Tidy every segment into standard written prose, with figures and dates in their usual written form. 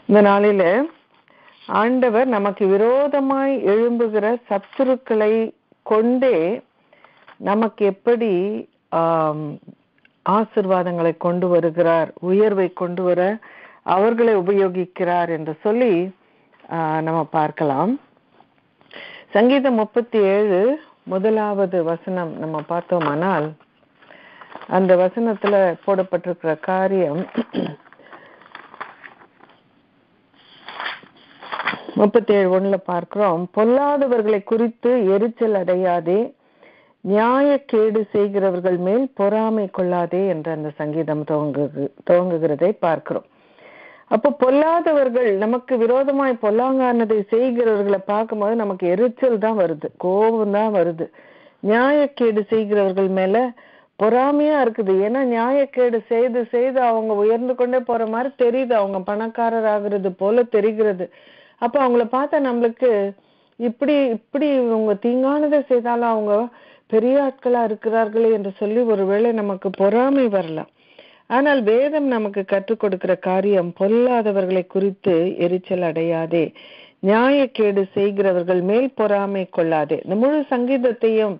இந்த நாளில ஆண்டவர் நமக்கு விரோதமாய் எழும்புகிற சத்துருக்களை கொண்டே நமக்கு எப்படி ஆசீர்வாதங்களை கொண்டு வருகிறார், உயர்வை கொண்டு வர அவர்களை உபயோகிக்கிறார் என்று சொல்லி நம்ம பார்க்கலாம். சங்கீதம் 37 முதலாவது வசனம் நம்ம பார்த்தோமானால், அந்த வசனத்துல போடப்பட்டிருக்கிற காரியம் 37:1 பார்க்கிறோம். பொல்லாதவர்களை குறித்து எரிச்சல் அடையாதே, நியாயக்கேடு செய்கிறவர்கள் மேல் பொறாமை கொள்ளாதே என்ற அந்த சங்கீதம் துவங்குகிறதை பார்க்கிறோம். அப்போ பொல்லாதவர்கள், நமக்கு விரோதமாய் பொல்லாங்கானதை செய்கிறவர்களை பார்க்கும்போது நமக்கு எரிச்சல் தான் வருது, கோபம் தான் வருது. நியாயக்கேடு செய்கிறவர்கள் மேல பொறாமையா இருக்குது. ஏன்னா நியாயக்கேடு செய்து செய்து அவங்க உயர்ந்து கொண்டே போற மாதிரி தெரியுது, அவங்க பணக்காரர் ஆகுறது போல தெரிகிறது. அப்ப அவங்கள பார்த்தா நம்மளுக்கு இப்படி இப்படி இவங்க தீங்கானதை செய்தாலும் அவங்க பெரிய ஆட்களா இருக்கிறார்களே என்று சொல்லி ஒருவேளை நமக்கு பொறாமை வரலாம். ஆனால் வேதம் நமக்கு கற்றுக் கொடுக்கிற காரியம், பொல்லாதவர்களை குறித்து எரிச்சல் அடையாதே, நியாயக்கேடு செய்கிறவர்கள் மேல் பொறாமை கொள்ளாதே. இந்த முழு சங்கீதத்தையும்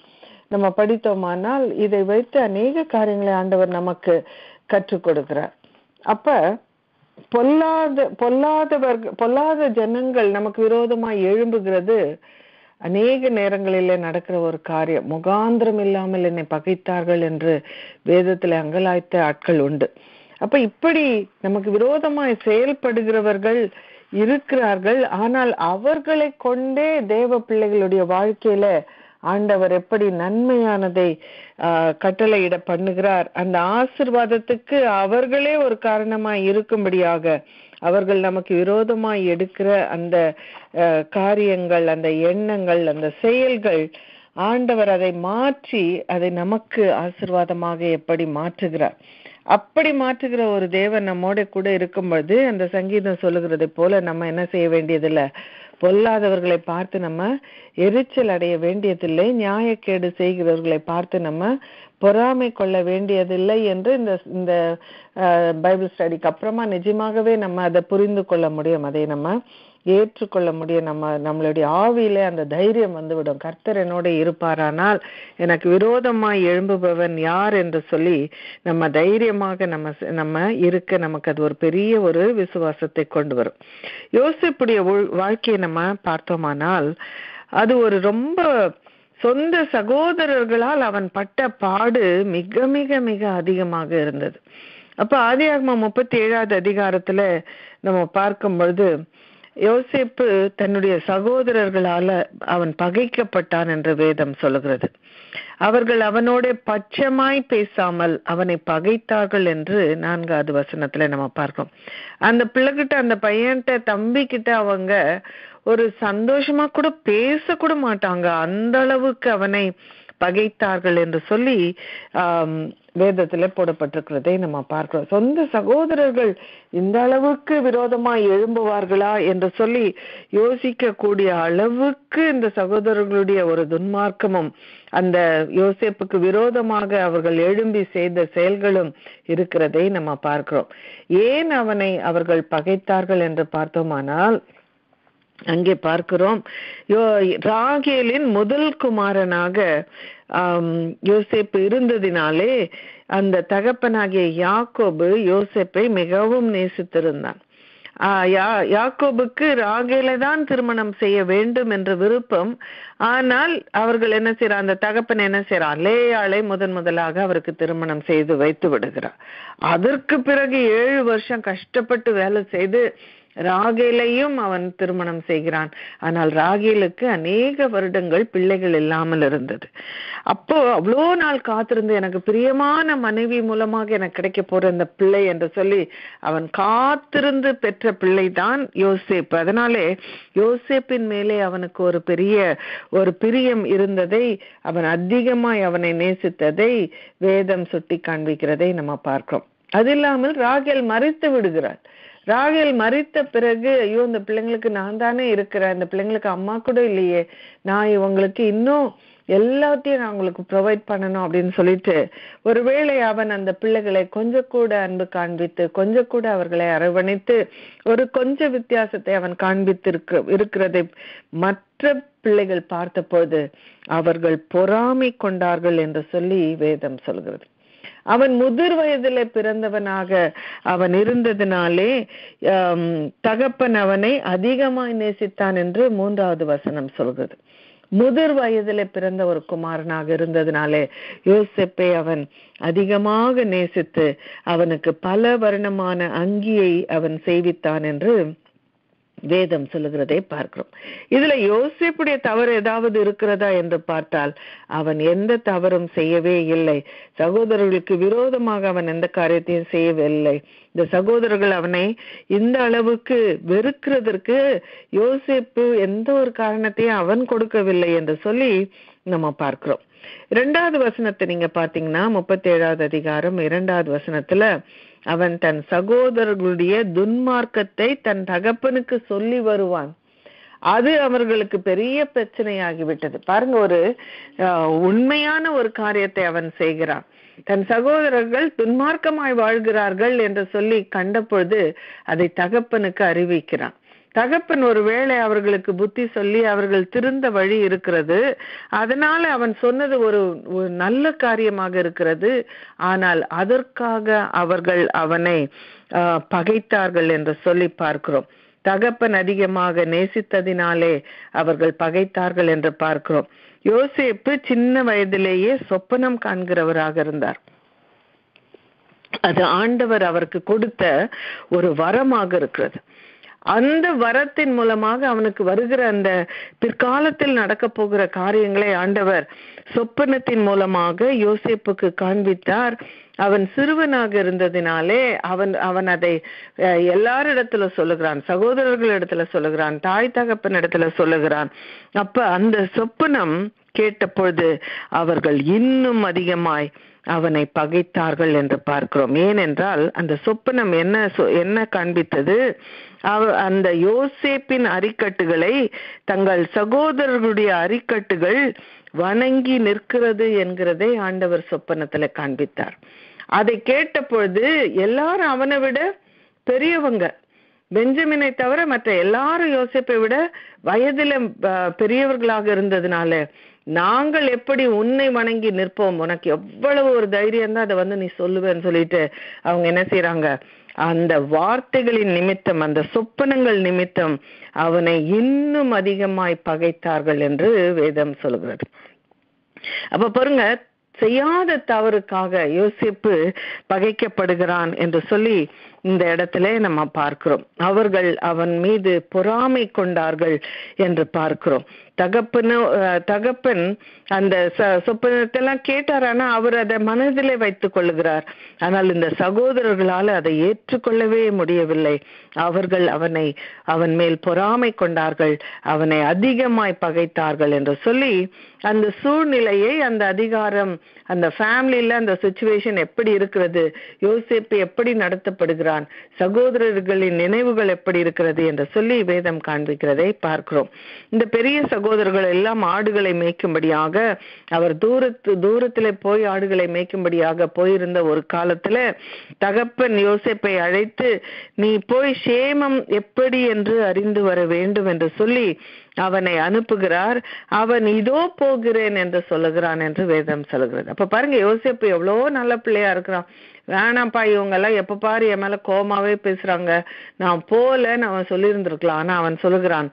நம்ம படித்தோமானால் இதை வைத்து அநேக காரியங்களை ஆண்டவர் நமக்கு கற்றுக் கொடுக்கிறார். அப்ப பொல்லாத ஜனங்கள் நமக்கு விரோதமாய் எழும்புகிறது அநேக நேரங்களில நடக்கிற ஒரு காரியம். முகாந்திரம் இல்லாமல் என்னை பகைத்தார்கள் என்று வேதத்துல அங்கலாய்த்த ஆட்கள் உண்டு. அப்ப இப்படி நமக்கு விரோதமாய் செயல்படுகிறவர்கள் இருக்கிறார்கள். ஆனால் அவர்களை கொண்டே தேவ பிள்ளைகளுடைய வாழ்க்கையில ஆண்டவர் எப்படி நன்மையானதை கட்டளையிட பண்ணுகிறார். அந்த ஆசீர்வாதத்துக்கு அவர்களே ஒரு காரணமாய் இருக்கும்படியாக அவர்கள் நமக்கு விரோதமாய் எடுக்கிற அந்த காரியங்கள், அந்த எண்ணங்கள், அந்த செயல்கள், ஆண்டவர் அதை மாற்றி அதை நமக்கு ஆசீர்வாதமாக எப்படி மாற்றுகிறார். அப்படி மாற்றுகிற ஒரு தேவன் நம்மோட கூட இருக்கும்பொழுது அந்த சங்கீதம் சொல்லுகிறதை போல நம்ம என்ன செய்ய வேண்டியதில்லை, பொல்லாதவர்களை பார்த்து நம்ம எரிச்சல் அடைய வேண்டியதில்லை, நியாயக்கேடு செய்கிறவர்களை பார்த்து நம்ம பொறாமை கொள்ள வேண்டியதில்லை என்று இந்த பைபிள் ஸ்டடிக்கு அப்புறமா நிஜமாகவே நம்ம அதை புரிந்து கொள்ள முடியும், அதை நம்ம ஏற்றுக்கொள்ள முடியும். நம்மளுடைய ஆவியிலே அந்த தைரியம் வந்துவிடும், கர்த்தர் என்னோட இருப்பாரானால் எனக்கு விரோதமாய் எழும்புபவன் யார் என்று சொல்லி நம்ம தைரியமாக நம்ம இருக்க நமக்கு அது ஒரு பெரிய ஒரு விசுவாசத்தை கொண்டு வரும். யோசிப்புடைய வாழ்க்கையை நம்ம பார்த்தோமானால் அது ஒரு ரொம்ப சொந்த சகோதரர்களால் அவன் பட்ட பாடு மிக மிக மிக அதிகமாக இருந்தது. அப்ப ஆதியாகமம் 37வது அதிகாரத்துல நம்ம பார்க்கும் பொழுது யோசேப்பு தன்னுடைய சகோதரர்களால அவன் பகைக்கப்பட்டான் என்று வேதம் சொல்லுகிறது. அவர்கள் அவனோட பட்சமாய் பேசாமல் அவனை பகைத்தார்கள் என்று 4வது வசனத்துல நம்ம பார்க்கிறோம். அந்த பிள்ளைகிட்ட, அந்த பையன்கிட்ட, தம்பி கிட்ட அவங்க ஒரு சந்தோஷமா கூட பேசக்கூட மாட்டாங்க, அந்த அளவுக்கு அவனை பகைத்தார்கள் என்று சொல்லி வேதத்துல போடப்பட்டிருக்கிறதை நம்ம பார்க்கிறோம். சொந்த சகோதரர்கள் இந்த அளவுக்கு விரோதமாய் எழும்புவார்களா என்று சொல்லி யோசிக்க கூடிய அளவுக்கு இந்த சகோதரர்களுடைய ஒரு துன்மார்க்கமும் அந்த யோசேப்புக்கு விரோதமாக அவர்கள் எழும்பி செய்த செயல்களும் இருக்கிறதை நம்ம பார்க்கிறோம். ஏன் அவனை அவர்கள் பகைத்தார்கள் என்று பார்த்தோமானால் அங்கே பார்க்கிறோம், ராகேலின் முதல் குமாரனாக யோசேப்பு இருந்ததினாலே அந்த தகப்பனாகிய யாக்கோபு யோசேப்பை மிகவும் நேசித்திருந்தான். யாக்கோபுக்கு ராகேலை தான் திருமணம் செய்ய வேண்டும் என்ற விருப்பம். ஆனால் அவர்கள் என்ன செய்யறார், அந்த தகப்பன் என்ன செய்யறார், லேயாளை முதலாக அவருக்கு திருமணம் செய்து வைத்து விடுகிறார். அதற்கு பிறகு 7 வருஷம் கஷ்டப்பட்டு வேலை செய்து ராகேலையும் அவன் திருமணம் செய்கிறான். ஆனால் ராகேலுக்கு அநேக வருடங்கள் பிள்ளைகள் இல்லாமல் இருந்தது. அப்போ அவ்வளோ நாள் காத்திருந்து எனக்கு பிரியமான மனைவி மூலமாக எனக்கு கிடைக்க போற இந்த பிள்ளை என்று சொல்லி அவன் காத்திருந்து பெற்ற பிள்ளை தான் யோசேப்பு. அதனாலே யோசேப்பின் மேலே அவனுக்கு ஒரு பெரிய ஒரு பிரியம் இருந்ததை, அவன் அதிகமாய் அவனை நேசித்ததை வேதம் சுட்டி காண்பிக்கிறதை நம்ம பார்க்கிறோம். அது இல்லாமல் ராகேல் மரித்து விடுகிறாள். ராகேல் மரித்த பிறகு, ஐயோ இந்த பிள்ளைங்களுக்கு நான் தானே இருக்கிறேன், இந்த பிள்ளைங்களுக்கு அம்மா கூட இல்லையே, நான் இவங்களுக்கு இன்னும் எல்லாத்தையும் நான் உங்களுக்கு ப்ரொவைட் பண்ணணும் அப்படின்னு சொல்லிட்டு, ஒருவேளை அவன் அந்த பிள்ளைகளை கொஞ்சம் கூட அன்பு காண்பித்து, கொஞ்சம் கூட அவர்களை அரவணைத்து, ஒரு கொஞ்சம் வித்தியாசத்தை அவன் இருக்கிறதை மற்ற பிள்ளைகள் பார்த்தபோது அவர்கள் பொறாமை கொண்டார்கள் என்று சொல்லி வேதம் சொல்கிறது. அவன் முதிர் வயதிலே பிறந்தவனாக அவன் இருந்ததினாலே தகப்பன் அவனை அதிகமாய் நேசித்தான் என்று 3வது வசனம் சொல்கிறது. முதிர் வயதிலே பிறந்த ஒரு குமாரனாக இருந்ததினாலே யோசேப்பை அவன் அதிகமாக நேசித்து அவனுக்கு பல வர்ணமான அங்கியை அவன் செய்வித்தான் என்று வேதம் சொல்லுகிறதை பார்க்கிறோம். இதுல யோசேப்புடைய தவறு ஏதாவது இருக்கிறதா என்று பார்த்தால் அவன் எந்த தவறும் செய்யவே இல்லை. சகோதரர்களுக்கு விரோதமாக அவன் எந்த காரியத்தையும் செய்யவில்லை. இந்த சகோதரர்கள் அவனை இந்த அளவுக்கு வெறுக்கிறதற்கு யோசேப்பு எந்த ஒரு காரணத்தையும் அவன் கொடுக்கவில்லை என்று சொல்லி நம்ம பார்க்கிறோம். 2வது வசனத்தை நீங்க பாத்தீங்கன்னா 37வது அதிகாரம் 2வது வசனத்துல அவன் தன் சகோதரர்களுடைய துன்மார்க்கத்தை தன் தகப்பனுக்கு சொல்லி வருவான். அது அவர்களுக்கு பெரிய பிரச்சனையாகிவிட்டது. பாருங்க, ஒரு உண்மையான ஒரு காரியத்தை அவன் செய்கிறான். தன் சகோதரர்கள் துன்மார்க்கமாய் வாழ்கிறார்கள் என்று சொல்லி கண்டபொழுது அதை தகப்பனுக்கு அறிவிக்கிறான். தகப்பன் ஒருவேளை அவர்களுக்கு புத்தி சொல்லி அவர்கள் திருந்த வழி இருக்கிறது, அதனால அவன் சொன்னது ஒரு நல்ல காரியமாக இருக்கிறது. ஆனால் அதற்காக அவர்கள் அவனை பகைத்தார்கள் என்று சொல்லி பார்க்கிறோம். தகப்பன் அதிகமாக நேசித்ததினாலே அவர்கள் பகைத்தார்கள் என்று பார்க்கிறோம். யோசேப்பு சின்ன வயதிலேயே சொப்பனம் காண்கிறவராக இருந்தார். அது ஆண்டவர் அவருக்கு கொடுத்த ஒரு வரமாக இருக்கிறது. அந்த வரத்தின் மூலமாக அவனுக்கு வருகிற அந்த பிற்காலத்தில் நடக்க போகிற காரியங்களை ஆண்டவர் சொப்பனத்தின் மூலமாக யோசேப்புக்கு காண்பித்தார். அவன் சிறுவனாக இருந்ததினாலே அவன் அதை எல்லாரிடத்துல சொல்லுகிறான், சகோதரர்களிடத்துல சொல்லுகிறான், தாய் தகப்பன் இடத்துல சொல்லுகிறான். அப்ப அந்த சொப்பனம் கேட்டபொழுது அவர்கள் இன்னும் அதிகமாய் அவனை பகைத்தார்கள் என்று பார்க்கிறோம். ஏனென்றால் அந்த சொப்பனம் என்ன காண்பித்தது? அந்த யோசேப்பின் அரிக்கட்டுகளை தங்கள் சகோதரர்களுடைய அரிக்கட்டுகள் வணங்கி நிற்கிறது என்கிறதை ஆண்டவர் சொப்பனத்துல காண்பித்தார். அதை கேட்ட பொழுது எல்லாரும் அவனை விட பெரியவங்க, பெஞ்சமினை தவிர மற்ற எல்லாரும் யோசேப்பை விட வயதில பெரியவர்களாக இருந்ததுனால, நாங்கள் எப்படி உன்னை வணங்கி நிற்போம், உனக்கு எவ்வளவு ஒரு தைரியம் தான் அதை நீ சொல்லுவேன்னு சொல்லிட்டு அவங்க என்ன செய்யறாங்க, அந்த வார்த்தைகளின் நிமித்தம், அந்த சொப்பனங்கள் நிமித்தம் அவனை இன்னும் அதிகமாய் பகைத்தார்கள் என்று வேதம் சொல்கிறது. அப்ப பாருங்க, செய்யாத தவறுக்காக யோசேப்பு பகைக்கப்படுகிறான் என்று சொல்லி இந்த இடத்துல நம்ம பார்க்கிறோம். அவர்கள் அவன் மீது பொறாமை கொண்டார்கள் என்று பார்க்கிறோம். தகப்பன் அந்த சொப்பனத்தெல்லாம் கேட்டார், ஆனா அவர் அதை மனதிலே வைத்துக் கொள்ளுகிறார். ஆனால் இந்த சகோதரர்களால் அதை ஏற்றுக்கொள்ளவே முடியவில்லை. அவர்கள் அவன் மேல் பொறாமை கொண்டார்கள், அவனை அதிகமாய் பகைத்தார்கள் என்று சொல்லி அந்த சூழ்நிலையை, அந்த அதிகாரம், அந்த ஃபேமிலியில அந்த சிச்சுவேஷன் எப்படி இருக்கிறது, யோசேப்பு எப்படி நடத்தப்படுகிறான், சகோதரர்களின் நினைவுகள் எப்படி இருக்கிறது என்று சொல்லி வேதம் காண்பிக்கிறதை பார்க்கிறோம். இந்த பெரிய சகோதரர்கள் எல்லாம் ஆடுகளை மேய்க்கும்படியாக, அவர் தூரத்திலே போய் ஆடுகளை மேய்க்கும்படியாக போயிருந்த ஒரு காலத்துல தகப்பன் யோசேப்பை அழைத்து, நீ போய் சேமம் எப்படி என்று அறிந்து வர வேண்டும் என்று சொல்லி அவனை அனுப்புகிறார். அவன் இதோ போகிறேன் என்று சொல்லுகிறான் என்று வேதம் சொல்லுகிறது. அப்ப பாருங்க, யோசேப்பு எவ்வளவோ நல்ல பிள்ளையா இருக்கிறான். வேணாம்ப்பா, இவங்க எல்லாம் எப்ப பாரு என் மேல கோமாவே பேசுறாங்க, நான் போலன்னு அவன் சொல்லி இருந்திருக்கலாம். ஆனா அவன் சொல்லுகிறான்,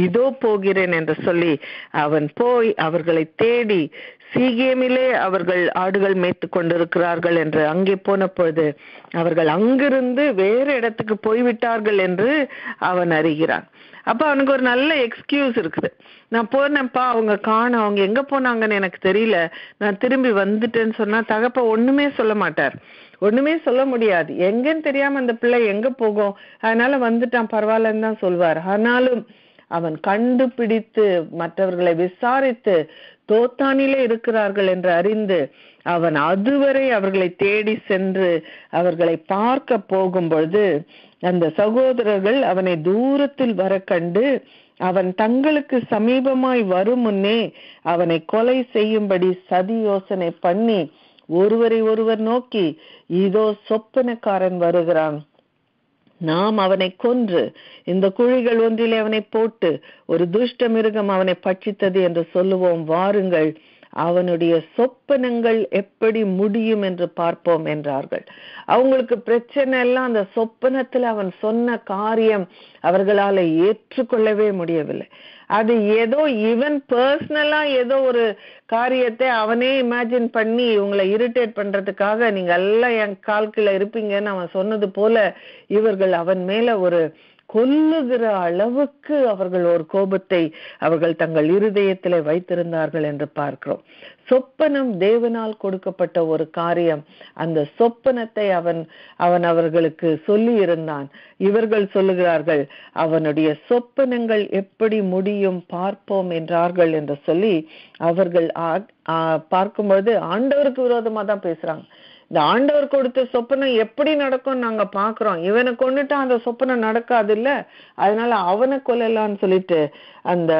இதோ போகிறேன் என்று சொல்லி அவன் போய் அவர்களை தேடி, சீகேமிலே அவர்கள் ஆடுகள் மேய்த்து கொண்டிருக்கிறார்கள் என்று அங்கே போன பொழுது அவர்கள் அங்கிருந்து வேறு இடத்துக்கு போய்விட்டார்கள் என்று அவன் அறிகிறான். அப்ப அவனுக்கு ஒரு நல்ல எக்ஸ்கியூஸ் இருக்குது. நான் போனேன்ப்பா, அவங்க காணோம், அவங்க எங்க போனாங்கன்னு எனக்கு தெரியல, நான் திரும்பி வந்துட்டேன்னு சொன்னா தகப்ப ஒண்ணுமே சொல்ல மாட்டார், ஒண்ணுமே சொல்ல முடியாது. எங்கன்னு தெரியாம அந்த பிள்ளை எங்க போகும், அதனால வந்துட்டான் பரவாயில்லன்னு தான் சொல்வார். ஆனாலும் அவன் கண்டுபிடித்து மற்றவர்களை விசாரித்து தோத்தானிலே இருக்கிறார்கள் என்று அறிந்து அவன் அதுவரை அவர்களை தேடி சென்று அவர்களை பார்க்க போகும் பொழுது அந்த சகோதரர்கள் அவனை தூரத்தில் வர கண்டு அவன் தங்களுக்கு சமீபமாய் வரும் முன்னே அவனை கொலை செய்யும்படி சதி யோசனை பண்ணி ஒருவரை ஒருவர் நோக்கி, இதோ சொப்பனக்காரன் வருகிறான், நாம் அவனை கொன்று இந்த குழிகள் ஒன்றிலே அவனை போட்டு ஒரு துஷ்ட மிருகம் அவனை பட்சித்தது என்று சொல்லுவோம், வாருங்கள் அவனுடைய சொப்பனங்கள் எப்படி முடியும் என்று பார்ப்போம் என்றார்கள். அவங்களுக்கு பிரச்சனை எல்லாம் அந்த சொப்பனத்துல அவன் சொன்ன காரியம் அவர்களால ஏற்றுக்கொள்ளவே முடியவில்லை. அது ஏதோ இவன் பர்சனலா ஏதோ ஒரு காரியத்தை அவனே இமேஜின் பண்ணி இவங்களை இரிட்டேட் பண்றதுக்காக நீங்க எல்லாம் என் கால்குள்ள இருப்பீங்கன்னு அவன் சொன்னது போல இவர்கள் அவன் மேல ஒரு கொல்லுகிற அளவுக்கு அவர்கள் ஒரு கோபத்தை அவர்கள் தங்கள் இருதயத்திலே வைத்திருந்தார்கள் என்று பார்க்கிறோம். சொப்பனம் தேவனால் கொடுக்கப்பட்ட ஒரு காரியம். அந்த சொப்பனத்தை அவன் அவர்களுக்கு சொல்லி இருந்தான். இவர்கள் சொல்லுகிறார்கள், அவனுடைய சொப்பனங்கள் எப்படி முடியும் பார்ப்போம் என்றார்கள் என்று சொல்லி அவர்கள் பார்க்கும்போது ஆண்டவருக்கு விரோதமா தான் பேசுறாங்க. இந்த ஆண்டவர் கொடுத்த சொப்பனம் எப்படி நடக்கும் நாங்க பாக்குறோம், இவனை கொண்டுட்டா அந்த சொப்பனம் நடக்காது இல்ல, அதனால அவனை கொல்லலான்னு சொல்லிட்டு அந்த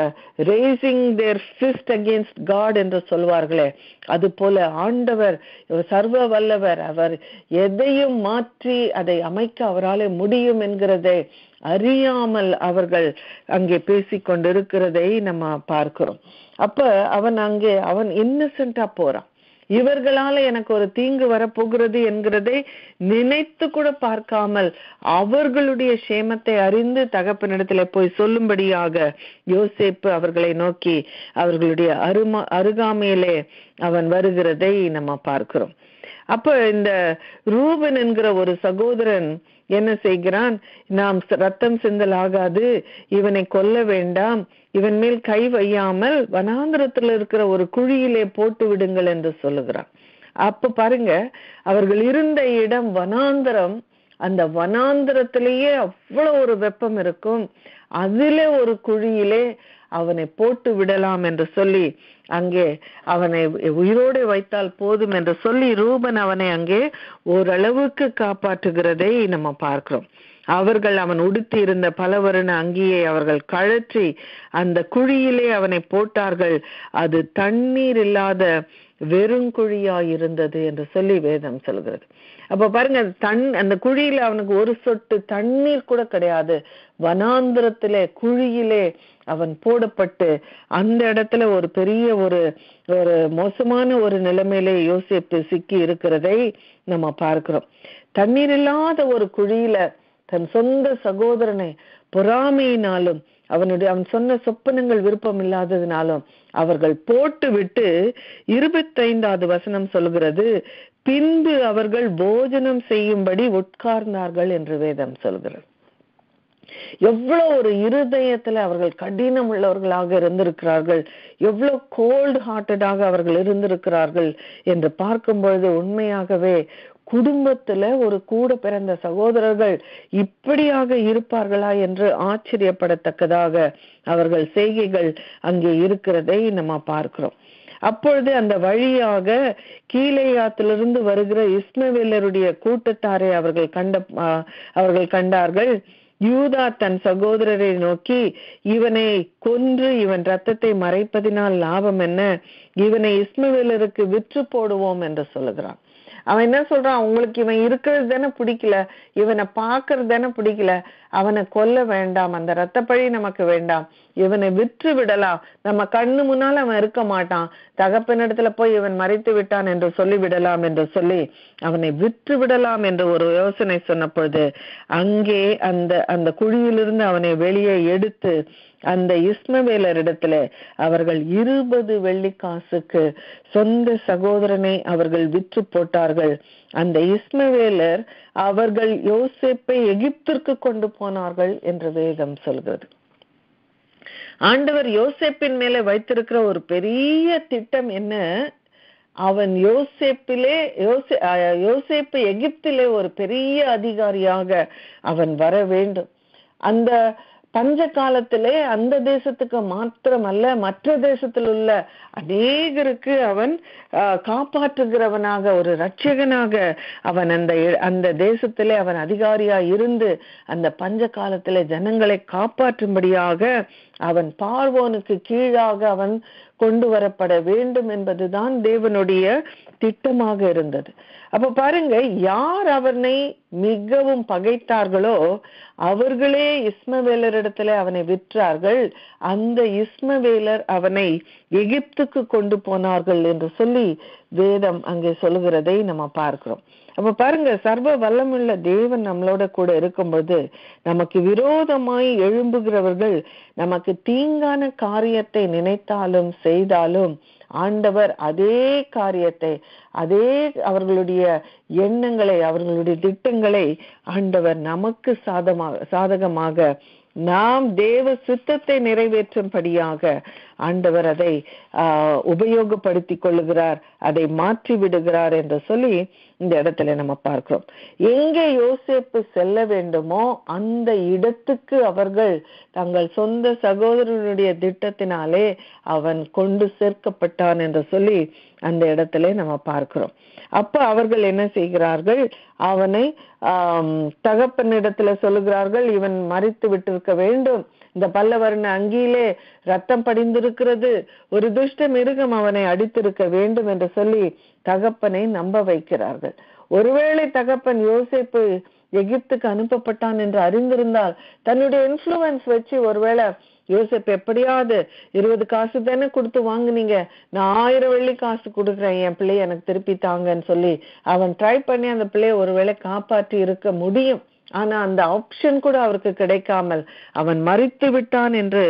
ரேசிங் தேர் ஃபிஸ்ட் அகேன்ஸ்ட் காட் என்று சொல்வார்களே, அது போல ஆண்டவர் சர்வ வல்லவர், அவர் எதையும் மாற்றி அதை அமைக்க அவராலே முடியும் என்கிறதை அறியாமல் அவர்கள் அங்கே பேசிக்கொண்டிருக்கிறதை நம்ம பார்க்கிறோம். அப்ப அவன் இன்னசென்டா போறான். இவர்களால எனக்கு ஒரு தீங்கு வரப்போகிறது என்கிறதை நினைத்து கூட பார்க்காமல் அவர்களுடைய சேமத்தை அறிந்து தகப்பனிடத்துல போய் சொல்லும்படியாக யோசேப்பு அவர்களை நோக்கி அவர்களுடைய அருகாமையிலே அவன் வருகிறதை நம்ம பார்க்கிறோம். அப்ப இந்த ரூபன் என்கிற ஒரு சகோதரன் என்ன செய்கிறான், நாம் ரத்தம் சிந்தல் ஆகாது, இவனை கொல்ல வேண்டாம், இவன் மேல் கை வையாமல் வனாந்திரத்துல இருக்கிற ஒரு குழியிலே போட்டு விடுங்கள் என்று சொல்லுகிறான். அப்ப பாருங்க, அவர்கள் இருந்த இடம் வனாந்திரம். அந்த வனாந்திரத்திலேயே அவ்வளவு ஒரு வெப்பம் இருக்கும். அதிலே ஒரு குழியிலே அவனை போட்டு விடலாம் என்று சொல்லி அங்கே அவனை உயிரோடு வைத்தால் போதும் என்று சொல்லி ரூபன் அவனை அங்கே ஓரளவுக்கு காப்பாற்றுகிறதை நம்ம பார்க்கிறோம். அவர்கள் அவன் உடுத்தி இருந்த பலவருண அங்கியை அவர்கள் கழற்றி அந்த குழியிலே அவனை போட்டார்கள். அது தண்ணீர் இல்லாத வெறுங்குழியாய் இருந்தது என்று சொல்லி வேதம் சொல்கிறது. அப்ப பாருங்க, அந்த குழியில அவனுக்கு ஒரு சொட்டு தண்ணீர் கூட கிடையாது. வனாந்திரத்திலே குழியிலே அவன் போடப்பட்டு அந்த இடத்துல ஒரு பெரிய ஒரு மோசமான ஒரு நிலைமையிலே யோசேப்பு சிக்கி இருக்கிறதை நம்ம பார்க்கிறோம். தண்ணீர் இல்லாத ஒரு குழியில தன் சொந்த சகோதரனை பொறாமையினாலும் அவன் சொன்ன சொப்பனங்கள் விருப்பம் இல்லாததினாலும் அவர்கள் போட்டு விட்டு 25வது வசனம் சொல்கிறது, பின்பு அவர்கள் போஜனம் செய்யும்படி உட்கார்ந்தார்கள் என்று வேதம் சொல்கிறது. எவ்வளவு ஒரு இருதயத்துல அவர்கள் கடினம் உள்ளவர்களாக இருந்திருக்கிறார்கள், எவ்வளவு கோல்ட் ஹார்ட்டடாக அவர்கள் இருந்திருக்கிறார்கள் என்று பார்க்கும் பொழுது உண்மையாகவே குடும்பத்துல ஒரு கூட பிறந்த சகோதரர்கள் இப்படியாக இருப்பார்களா என்று ஆச்சரியப்படத்தக்கதாக அவர்கள் செய்கைகள் அங்கே இருக்கிறதை நம்ம பார்க்கிறோம். அப்பொழுது அந்த வழியாக கீலேயாத்திலிருந்து வருகிற இஸ்மவேலருடைய கூட்டத்தாரை அவர்கள் கண்டார்கள். யூதா தன் சகோதரரை நோக்கி, இவனை கொன்று இவன் ரத்தத்தை மறைப்பதினால் லாபம் என்ன, இவனை இஸ்மவேலருக்கு விற்று போடுவோம் என்று சொல்லுகிறான். அவன் என்ன சொல்றான், உங்களுக்கு இவன் இருக்கிறது தானே பிடிக்கல, இவனை பாக்குறது தானே பிடிக்கல, அவனை கொல்ல வேண்டாம், அந்த ரத்தப்பழி நமக்கு வேண்டாம், இவனை விற்று விடலாம், நம்ம கண்ணு முன்னால் அவன் இருக்க மாட்டான், தகப்பனிடத்துல போய் இவன் மறைத்து விட்டான் என்று சொல்லி விடலாம் என்று சொல்லி அவனை விற்று விடலாம் என்று ஒரு யோசனை சொன்ன பொழுது அங்கே அந்த குழியிலிருந்து அவனை வெளியே எடுத்து அந்த இஸ்மவேலரிடத்துல அவர்கள் 20 வெள்ளிக்காசுக்கு சொந்த சகோதரனை அவர்கள் விற்று போட்டார்கள். அந்த இஸ்மவேலர் அவர்கள் யோசேப்பை எகிப்திற்கு கொண்டு போனார்கள் என்று வேதம் சொல்கிறது. ஆண்டவர் யோசேப்பின் மேல வைத்திருக்கிற ஒரு பெரிய திட்டம் என்ன, அவன் யோசேப்பு எகிப்திலே ஒரு பெரிய அதிகாரியாக அவன் வர வேண்டும். அந்த பஞ்ச காலத்திலே அந்த தேசத்துக்கு மாத்திரமல்ல, மற்ற தேசத்தில் உள்ள அநேகருக்கு அவன் காப்பாற்றுகிறவனாக, ஒரு இரட்சகனாக அவன் அந்த தேசத்திலே அவன் அதிகாரியா இருந்து அந்த பஞ்ச காலத்திலே ஜனங்களை காப்பாற்றும்படியாக அவன் பார்வோனுக்கு கீழாக அவன் கொண்டு வரப்பட வேண்டும் என்பதுதான் தேவனுடைய திட்டமாக இருந்தது. அப்ப பாருங்க, யார் அவனை மிகவும் பகைத்தார்களோ அவர்களே இஸ்மவேலரிடத்துல அவனை விற்றார்கள். அந்த இஸ்மவேலர் அவனை எகிப்துக்கு கொண்டு போனார்கள் என்று சொல்லி வேதம் அங்கே சொல்லுகிறதை நம்ம பார்க்கிறோம். அப்ப பாருங்க, சர்வ வல்லமுள்ள தேவன் நம்மளோட கூட இருக்கும்போது நமக்கு விரோதமாய் எழும்புகிறவர்கள் நமக்கு தீங்கான காரியத்தை நினைத்தாலும் செய்தாலும் ஆண்டவர் அதே காரியத்தை, அதே அவர்களுடைய எண்ணங்களை, அவர்களுடைய திட்டங்களை ஆண்டவர் நமக்கு சாதகமாக நாம் தேவ சித்தத்தை நிறைவேற்றும்படியாக ஆண்டவர் அதை உபயோகப்படுத்தி கொள்ளுகிறார், அதை மாற்றி விடுகிறார் என்று சொல்லி இந்த இடத்துல நம்ம பார்க்கிறோம். எங்கே யோசேப்பு செல்ல வேண்டுமோ அந்த இடத்துக்கு அவர்கள் தங்கள் சொந்த சகோதரனுடைய திட்டத்தினாலே அவன் கொண்டு சேர்க்கப்பட்டான் என்று சொல்லி அந்த இடத்துல நம்ம பார்க்கிறோம். அப்ப அவர்கள் என்ன செய்கிறார்கள், அவனை தகப்பனிடத்துல சொல்லுகிறார்கள், இவன் மரித்து விட்டிருக்க வேண்டும், இந்த பல்லவர்ண அங்கியிலே ரத்தம் படிந்திருக்கிறது, ஒரு துஷ்ட மிருகம் அவனை அடித்திருக்க வேண்டும் என்று சொல்லி தகப்பனை நம்ப வைக்கிறார்கள். ஒருவேளை தகப்பன் யோசேப்பு எகிப்துக்கு அனுப்பப்பட்டான் என்று அறிந்திருந்தால் தன்னுடைய இன்ஃப்ளூயன்ஸ் வச்சு ஒருவேளை யோசேப்பு எப்படியாவது 20 காசு தானே கொடுத்து வாங்குனீங்க, நான் 1000 வெள்ளி காசு கொடுக்குறேன், என் பிள்ளைய எனக்கு திருப்பி தாங்கன்னு சொல்லி அவன் ட்ரை பண்ணி அந்த பிள்ளைய ஒருவேளை காப்பாற்றி இருக்க முடியும். ஆனா அந்த ஆப்ஷன் கூட அவருக்கு கிடைக்காமல் அவன் மரித்து விட்டான் என்று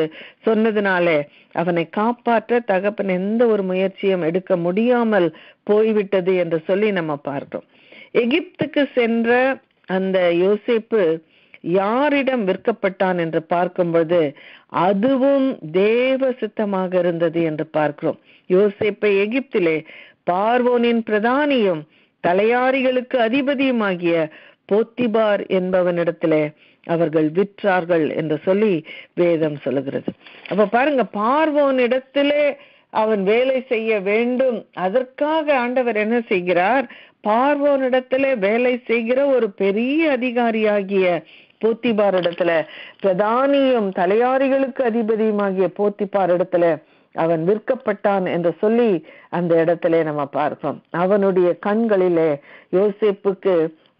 சொன்னதுனாலே அவனை காப்பாற்ற தகப்பன் எந்த ஒரு முயற்சியும் எடுக்க முடியாமல் போய்விட்டது என்று சொல்லி நம்ம பார்க்கிறோம். எகிப்துக்கு சென்ற அந்த யோசேப்பு யாரிடம் விற்கப்பட்டான் என்று பார்க்கும்போது அதுவும் தேவ சித்தமாக இருந்தது என்று பார்க்கிறோம். யோசேப்பை எகிப்திலே பார்வோனின் பிரதானியும் தலையாரிகளுக்கு அதிபதியுமாகிய போத்திபார் என்பவனிடத்திலே அவர்கள் விற்றார்கள் என்று சொல்லி வேதம் சொல்லுகிறது. அப்ப பாருங்க, பார்வோனிடத்திலே அவன் வேலை செய்ய வேண்டும், அதற்காக ஆண்டவர் என்ன செய்கிறார், பார்வோனிடத்திலே வேலை செய்கிற ஒரு பெரிய அதிகாரியாகிய போத்திபார் இடத்துல, பிரதானியும் தலையாரிகளுக்கு அதிபதியுமாகிய போத்திபார் இடத்துல அவன் விற்கப்பட்டான் என்று சொல்லி அந்த இடத்துல நம்ம பார்க்கிறோம். அவனுடைய கண்களிலே யோசேப்புக்கு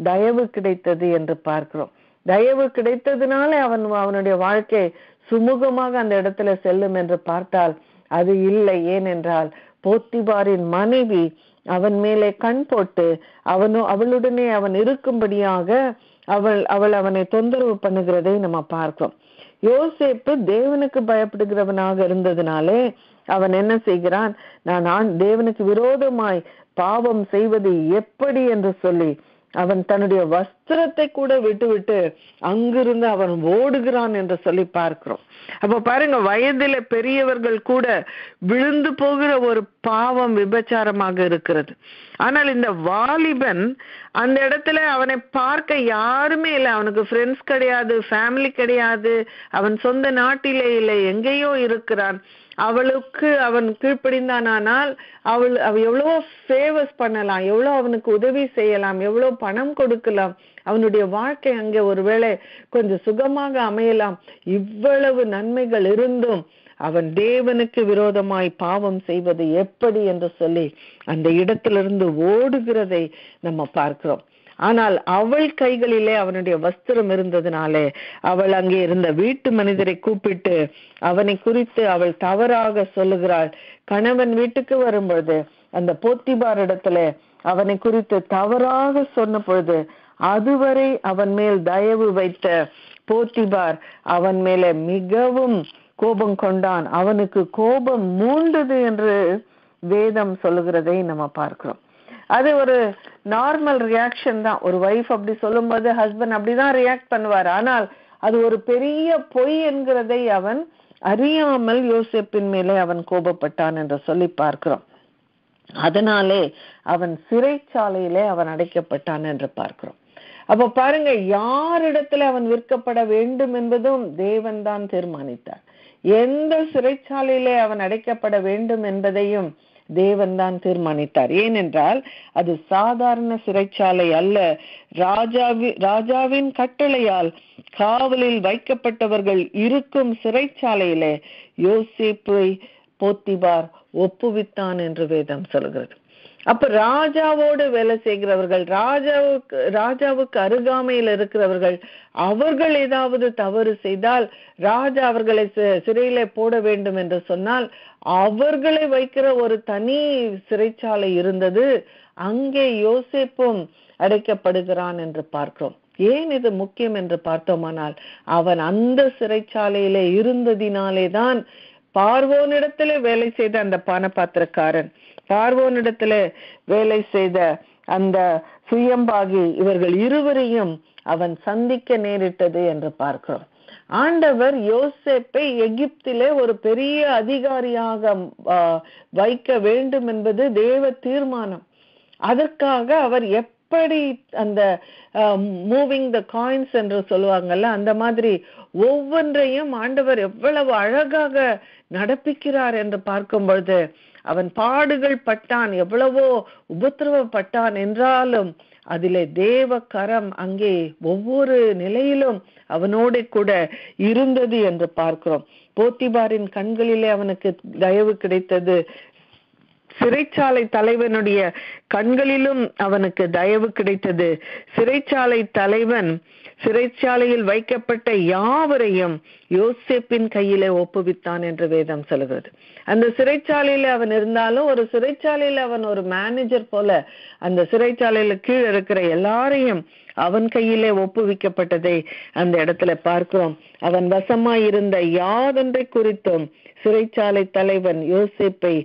தயவு கிடைத்தது என்று பார்க்கிறோம். தயவு கிடைத்ததுனால அவனுடைய வாழ்க்கை சுமூகமாக அந்த இடத்துல செல்லும் என்று பார்த்தால் அது இல்லை. ஏனென்றால் போத்திபாரின் மனைவி அவன் மேலே கண் போட்டு அவளுடனே அவன் இருக்கும்படியாக அவள் அவனை தொந்தரவு பண்ணுகிறதை நம்ம பார்க்கிறோம். யோசேப்பு தேவனுக்கு பயப்படுகிறவனாக இருந்ததுனாலே அவன் என்ன செய்கிறான், நான் தேவனுக்கு விரோதமாய் பாவம் செய்வது எப்படி என்று சொல்லி அவன் தன்னுடைய வஸ்திரத்தை கூட விட்டு அங்கிருந்து அவன் ஓடுகிறான் என்று சொல்லி பார்க்கிறோம். அப்ப பாருங்க, வயதில பெரியவர்கள் கூட விழுந்து போகிற ஒரு பாவம் விபச்சாரமாக இருக்கிறது. ஆனால் இந்த வாலிபன் அந்த இடத்துல அவனை பார்க்க யாருமே இல்லை, அவனுக்கு ஃப்ரெண்ட்ஸ் கிடையாது, ஃபேமிலி கிடையாது, அவன் சொந்த நாட்டிலே இல்லை, எங்கேயோ இருக்கிறான். அவளுக்கு அவன் கீழ்ப்படிந்தானால் அவ எவ்வளவோ ஃபேவர்ஸ் பண்ணலாம், எவ்வளவு அவனுக்கு உதவி செய்யலாம், எவ்வளவு பணம் கொடுக்கலாம், அவனுடைய வாழ்க்கை அங்கே ஒருவேளை கொஞ்சம் சுகமாக அமையலாம். இவ்வளவு நன்மைகள் இருந்தும் அவன் தேவனுக்கு விரோதமாய் பாவம் செய்வது எப்படி என்று சொல்லி அந்த இடத்திலிருந்து ஓடுகிறதை நம்ம பார்க்கிறோம். ஆனால் அவள் கைகளிலே அவனுடைய வஸ்திரம் இருந்ததுனாலே அவள் அங்கே இருந்த வீட்டு மனிதரை கூப்பிட்டு அவனை குறித்து அவள் தவறாக சொல்லுகிறாள். கணவன் வீட்டுக்கு வரும்பொழுது அந்த போத்திபார் இடத்துல அவனை குறித்து தவறாக சொன்ன பொழுது அதுவரை அவன் மேல் தயவு வைத்த போத்திபார் அவன் மேல மிகவும் கோபம் கொண்டான். அவனுக்கு கோபம் மூண்டது என்று வேதம் சொல்லுகிறதை நம்ம பார்க்கிறோம். அது ஒரு நார்மல் ரியாக்ஷன் தான். ஒரு வைஃப் அப்படி சொல்லும் போது ஹஸ்பண்ட் அப்படிதான் ரியாக்ட் பண்ணுவார். ஆனால் அது ஒரு பெரிய பொய் என்கிறதை அவன் அறியாமல் யோசேப்பின் மேலே அவன் கோபப்பட்டான் என்று சொல்லி பார்க்கிறோம். அதனாலே அவன் சிறைச்சாலையிலே அவன் அடைக்கப்பட்டான் என்று பார்க்கிறோம். அப்ப பாருங்க, யாரிடத்துல அவன் விற்கப்பட வேண்டும் என்பதும் தேவன் தான் தீர்மானித்தார். எந்த சிறைச்சாலையிலே அவன் அடைக்கப்பட வேண்டும் என்பதையும் தேவன் தான் தீர்மானித்தார். ஏனென்றால் அது சாதாரண சிறைச்சாலை அல்ல. ராஜாவின் கட்டளையால் காவலில் வைக்கப்பட்டவர்கள் இருக்கும் சிறைச்சாலையிலே யோசேப்பை போத்திபார் ஒப்புவித்தான் என்று வேதம் சொல்கிறது. அப்ப ராஜாவோடு வேலை செய்கிறவர்கள், ராஜாவுக்கு அருகாமையில் இருக்கிறவர்கள், அவர்கள் ஏதாவது தவறு செய்தால் ராஜா அவர்களை சிறையில போட வேண்டும் என்று சொன்னால் அவர்களை வைக்கிற ஒரு தனி சிறைச்சாலை இருந்தது. அங்கே யோசேப்பும் அடைக்கப்படுகிறான் என்று பார்க்கிறோம். ஏன் இது முக்கியம் என்று பார்த்தோமானால், அவன் அந்த சிறைச்சாலையிலே இருந்ததினாலே தான் பார்வோனிடத்திலே வேலை செய்த அந்த பானபாத்திரக்காரன், பார்வோனிடத்துல வேலை செய்த அந்த சுயம்பாகி, இவர்கள் இருவரையும் அவன் சந்திக்க நேரிட்டது என்று பார்க்கிறோம். ஆண்டவர் யோசேப்பை எகிப்திலே ஒரு பெரிய அதிகாரியாக வைக்க வேண்டும் என்பது தேவ தீர்மானம். அதற்காக அவர் எப்படி அந்த மூவிங் த காயின்ஸ் என்று சொல்லுவாங்கல்ல, அந்த மாதிரி ஒவ்வொன்றையும் ஆண்டவர் எவ்வளவு அழகாக நடப்பிக்கிறார் என்று பார்க்கும் பொழுது, அவன் பாடுகள் பட்டான், எவ்வளவோ உபத்திரவப்பட்டான் என்றாலும் அதிலே தேவ கரம் அங்கே ஒவ்வொரு நிலையிலும் அவனோட கூட இருந்தது என்று பார்க்கிறோம். போத்திபாரின் கண்களிலே அவனுக்கு தயவு கிடைத்தது. சிறைச்சாலை தலைவனுடைய கண்களிலும் அவனுக்கு தயவு கிடைத்தது. சிறைச்சாலை தலைவன் சிறைச்சாலையில் வைக்கப்பட்ட யாவரையும் யோசேப்பின் கையிலே ஒப்புவித்தான் என்று வேதம் சொல்கிறது. அந்த சிறைச்சாலையில அவன் இருந்தாலும், ஒரு சிறைச்சாலையில அவன் ஒரு மேனேஜர் போல அந்த சிறைச்சாலையில கீழே இருக்கிற எல்லாரையும் அவன் கையிலே ஒப்புவிக்கப்பட்டதை அந்த இடத்துல பார்க்கிறோம். அவன் வசமாயிருந்த யாதொன்றை குறித்தும் சிறைச்சாலை தலைவன் யோசேப்பை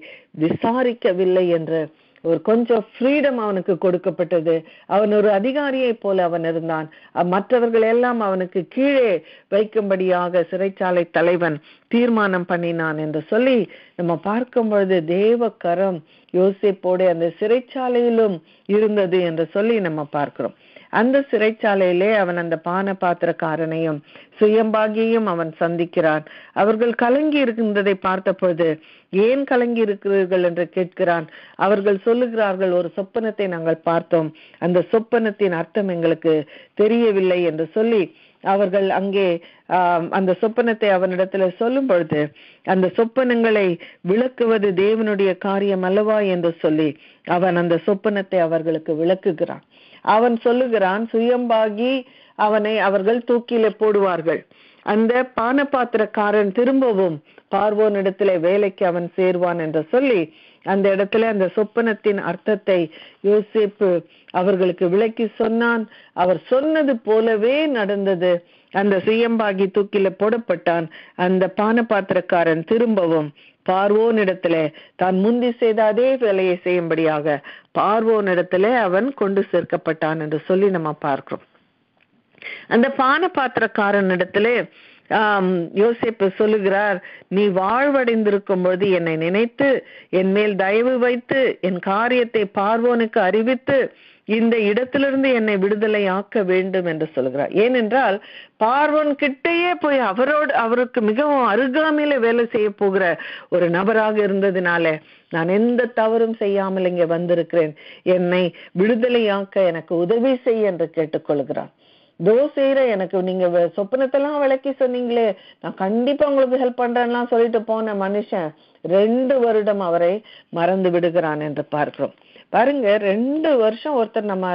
விசாரிக்கவில்லை என்று ஒரு கொஞ்சம் ஃப்ரீடம் அவனுக்கு கொடுக்கப்பட்டது. அவன் ஒரு அதிகாரியை போல அவன் இருந்தான். மற்றவர்கள் எல்லாம் அவனுக்கு கீழே வைக்கும்படியாக சிறைச்சாலை தலைவன் தீர்மானம் பண்ணினான் என்று சொல்லி நம்ம பார்க்கும் பொழுது தேவ கரம் யோசேப்போடு அந்த சிறைச்சாலையிலும் இருந்தது என்று சொல்லி நம்ம பார்க்கிறோம். அந்த சிறைச்சாலையிலே அவன் அந்த பானபாத்திரக்காரனையும் சுயம்பாகியையும் அவன் சந்திக்கிறான். அவர்கள் கலங்கி இருக்கின்றதை பார்த்த பொழுது, ஏன் கலங்கி இருக்கிறீர்கள் என்று கேட்கிறான். அவர்கள் சொல்லுகிறார்கள், ஒரு சொப்பனத்தை நாங்கள் பார்த்தோம், அந்த சொப்பனத்தின் அர்த்தம் எங்களுக்கு தெரியவில்லை என்று சொல்லி அவர்கள் அங்கே அந்த சொப்பனத்தை அவனிடத்துல சொல்லும் பொழுது, அந்த சொப்பனங்களை விளக்குவது தேவனுடைய காரியம் அல்லவா என்று சொல்லி அவன் அந்த சொப்பனத்தை அவர்களுக்கு விளக்குகிறான். அவன் சொல்லுகிறான், சுயம்பாகி அவனை அவர்கள் தூக்கிலே போடுவார்கள். அந்த பானபாத்திரக்காரன் திரும்பவும் பார்வோனிடத்திலே வேலைக்கு அவன் சேர்வான் என்று சொல்லி அந்த இடத்துல அந்த சொப்பனத்தின் அர்த்தத்தை யோசேப்பு அவர்களுக்கு விளக்கி சொன்னான். அவர் சொன்னது போலவே நடந்தது. அந்த சுயம்பாகி தூக்கில போடப்பட்டான். அந்த பானபாத்திரக்காரன் திரும்பவும் பார்வோனிடத்திலே தான் முந்தி செய்த அதே வேலையை செய்யும்படியாக பார்வோனிடத்திலே அவன் கொண்டு சேர்க்கப்பட்டான் என்று சொல்லி நம்ம பார்க்கிறோம். அந்த பானபாத்திரக்காரனிடத்திலே யோசேப்பு சொல்லுகிறார், நீ வாழ்வடைந்திருக்கும் பொழுது என்னை நினைத்து என் மேல் தயவு வைத்து என் காரியத்தை பார்வோனுக்கு அறிவித்து இந்த இடத்திலிருந்து என்னை விடுதலை ஆக்க வேண்டும் என்று சொல்கிறார். ஏனென்றால் பார்வோன் கிட்டையே போய் அவருக்கு மிகவும் அருகாமையில வேலை செய்ய போகிற ஒரு நபராக இருந்ததினால, நான் எந்த தவறும் செய்யாமல் இங்கே வந்திருக்கிறேன், என்னை விடுதலையாக்க எனக்கு உதவி செய் என்று கேட்டுக்கொள்கிறார். செய்யற எனக்கு நீங்க சொப்பனத்தெல்லாம் விளக்கி சொன்னீங்களே, நான் கண்டிப்பா உங்களுக்கு ஹெல்ப் பண்றேன்லாம் சொல்லிட்டு போன மனுஷன் 2 வருடம் அவரை மறந்து விடுகிறான் என்று பார்க்கிறோம். பாருங்க, 2 வருஷம் ஒருத்தர் நம்ம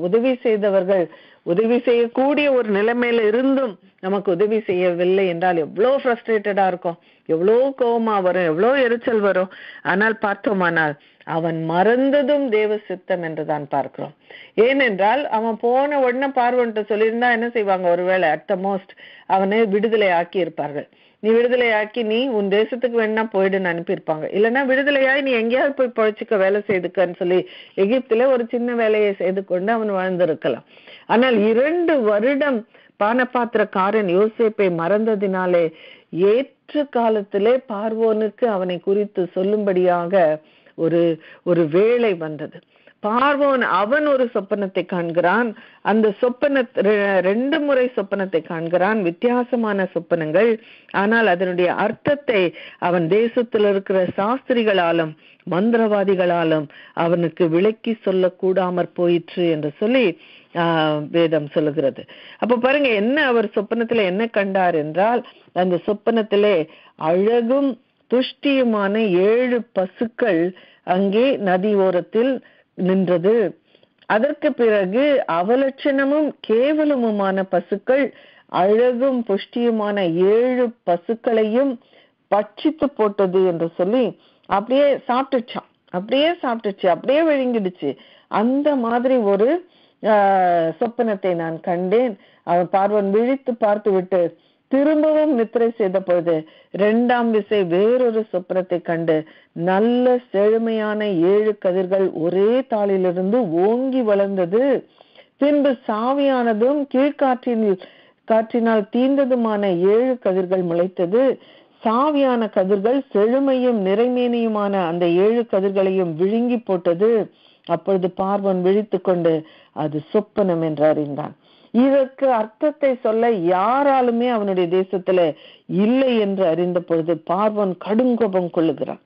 உதவி செய்தவர்கள் உதவி செய்யக்கூடிய ஒரு நிலைமையில இருந்தும் நமக்கு உதவி செய்யவில்லை என்றால் எவ்வளவு ஃப்ரஸ்ட்ரேட்டடா இருக்கும், எவ்வளவு கோபமா வரும், எவ்வளவு எரிச்சல் வரும். ஆனால் பார்த்தோமானால் அவன் மறந்ததும் தேவ சித்தம் என்றுதான் பார்க்கிறோம். ஏனென்றால் அவன் போன உடனே பார்வன்ட்டு சொல்லியிருந்தா என்ன செய்வாங்க, ஒருவேளை அட் த மோஸ்ட் அவனை விடுதலை ஆக்கி இருப்பார்கள். நீ விடுதலை ஆக்கி நீ உன் தேசத்துக்கு வேணா போயிடுன்னு அனுப்பியிருப்பாங்க. இல்லைன்னா விடுதலையாய் நீ எங்கேயாவது போய் பொழைச்சிக்க, வேலை செய்துக்கன்னு சொல்லி எகிப்துல ஒரு சின்ன வேலையை செய்து கொண்டு அவன் வாழ்ந்திருக்கலாம். ஆனால் 2 வருடம் பானபாத்திரக்காரன் யோசேப்பை மறந்ததினாலே ஏற்ற காலத்திலே பார்வோனுக்கு அவனை குறித்து சொல்லும்படியாக ஒரு வேளை வந்தது. பார்வோன் அவன் ஒரு சொப்பனத்தை காண்கிறான். அந்த ரெண்டு முறை சொப்பனத்தை காண்கிறான், வித்தியாசமான சொப்பனங்கள். ஆனால் அதனுடைய அர்த்தத்தை அவன் தேசத்தில் இருக்கிற சாஸ்திரிகளாலும் மந்திரவாதிகளாலும் அவனுக்கு விளக்கி சொல்ல கூடாமற் போயிற்று என்று சொல்லி வேதம் சொல்லுகிறது. அப்ப பாருங்க, என்ன அவர் சொப்பனத்துல என்ன கண்டார் என்றால், அந்த சொப்பனத்திலே அழகும் புஷ்டியுமான 7 பசுக்கள் அங்கே நதி ஓரத்தில் நின்றது. அதற்கு பிறகு அவலட்சணமும் கேவலமுமான பசுக்கள் அழகும் புஷ்டியுமான 7 பசுக்களையும் பட்சித்து போட்டது என்று சொல்லி அப்படியே சாப்பிட்டுச்சான், அப்படியே விழுங்கிடுச்சு. அந்த மாதிரி ஒரு சொப்பனத்தை நான் கண்டேன். அவன் பார்வன் விழித்து பார்த்து விட்டு திரும்பவும் நித்திரை செய்த பொழுது 2ஆம் விசை வேறொரு சொப்பனத்தை கண்டு, நல்ல செழுமையான 7 கதிர்கள் ஒரே தாளிலிருந்து ஓங்கி வளர்ந்தது. பின்பு சாவியானதும் காற்றினால் தீர்ந்ததுமான 7 கதிர்கள் முளைத்தது. சாவியான கதிர்கள் செழுமையும் நிறைமேனியுமான அந்த 7 கதிர்களையும் விழுங்கி போட்டது. அப்பொழுது பார்வன் விழித்து கொண்டு அது சொப்பனம் என்று அறிந்தான். இதற்கு அர்த்தத்தை சொல்ல யாராலுமே அவனுடைய தேசத்துல இல்லை என்று அறிந்த பொழுது பார்வன் கடுங்கோபம் கொள்ளுகிறான்.